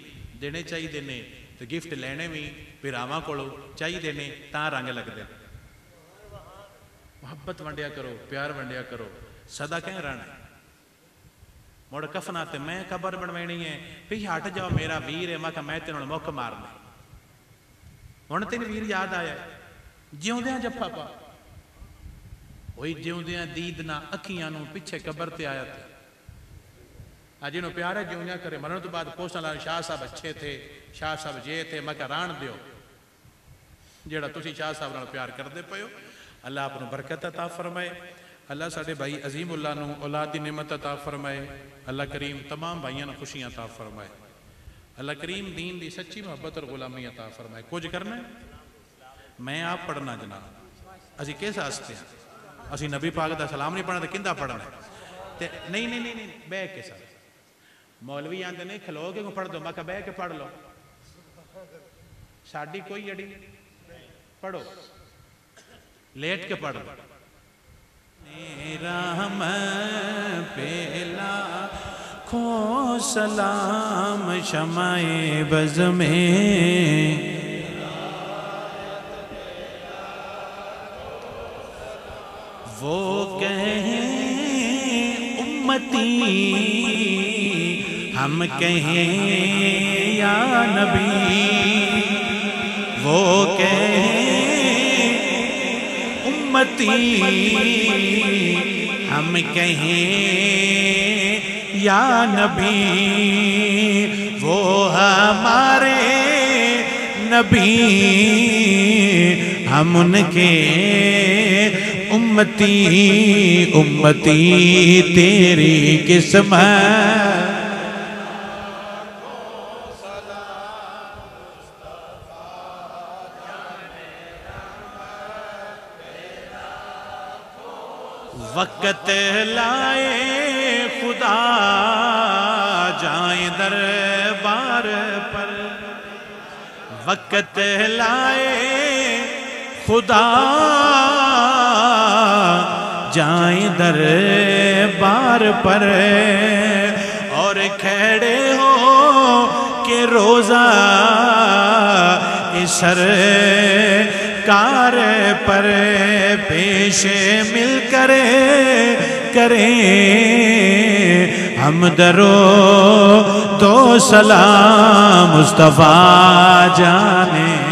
देने चाहिए ने, तो गिफ्ट लेने भी भरावां कोलों चाहिए ने, तां रंग लगदे। मोहब्बत वंडिया करो, प्यार वंडिया करो, सदा कह रहना। मुड़ कफना ते मैं कबर बनवानी है, भी हट जाओ मेरा वीर है। मैं कहा मैं तेन मुख मारना, हुण तेन वीर याद आया, जिउंदियां जफ्फा पा, वही जिउंदियां दीद ना अखियां नूं पिछे कबर ते आया थे। अज इन्हों प्यार है जिउंदियां करे, मरण तो बाद पोस्टां ला शाह साहब अच्छे थे, शाह साहब जे थे। मैं कहा राण दिओ जेड़ा तुसी शाह साहब नाल प्यार करदे पए हो। अल्लाह आप नूं बरकत अता फरमाए। अल्लाह साडे भाई अजीमुल्लाह नूं औलाद दी नेमत अता फरमाए। अल्लाह करीम तमाम भाइयों नूं खुशियां अता फरमाए। अल्लाह करीम दीन दी सच्ची मोहब्बत और गुलामी अता फरमाए। कुछ करना है मैं आप पढ़ना जनाब, असी किस वास्ते हैं? असी नबी पाक दा सलाम नहीं पढ़ना तो किंदा पढ़ना ते? नहीं नहीं नहीं नहीं, बह के सर मौलवी आंदे ने खलो के पढ़ दो। मैं कहा बह के पढ़ लो, साडी कोई जड़ी पढ़ो, लेट के पढ़ लो। राम पेला खो सलाम शमाए बज़ में, वो कहें उम्मती हम कहें या नबी, वो कहें उम्मती हम कहें या नबी, वो हमारे नबी हम उनके उम्मती, उम्मती तेरी किस्मत। वक़्त लाए खुदा जाए दरबार पर, वक़्त लाए खुदा जाए दरबार पर, और खड़े हो के रोज़ा इस सरकार पर पेश मिल करें हम दरो तो सलाम मुस्तफ़ा जाने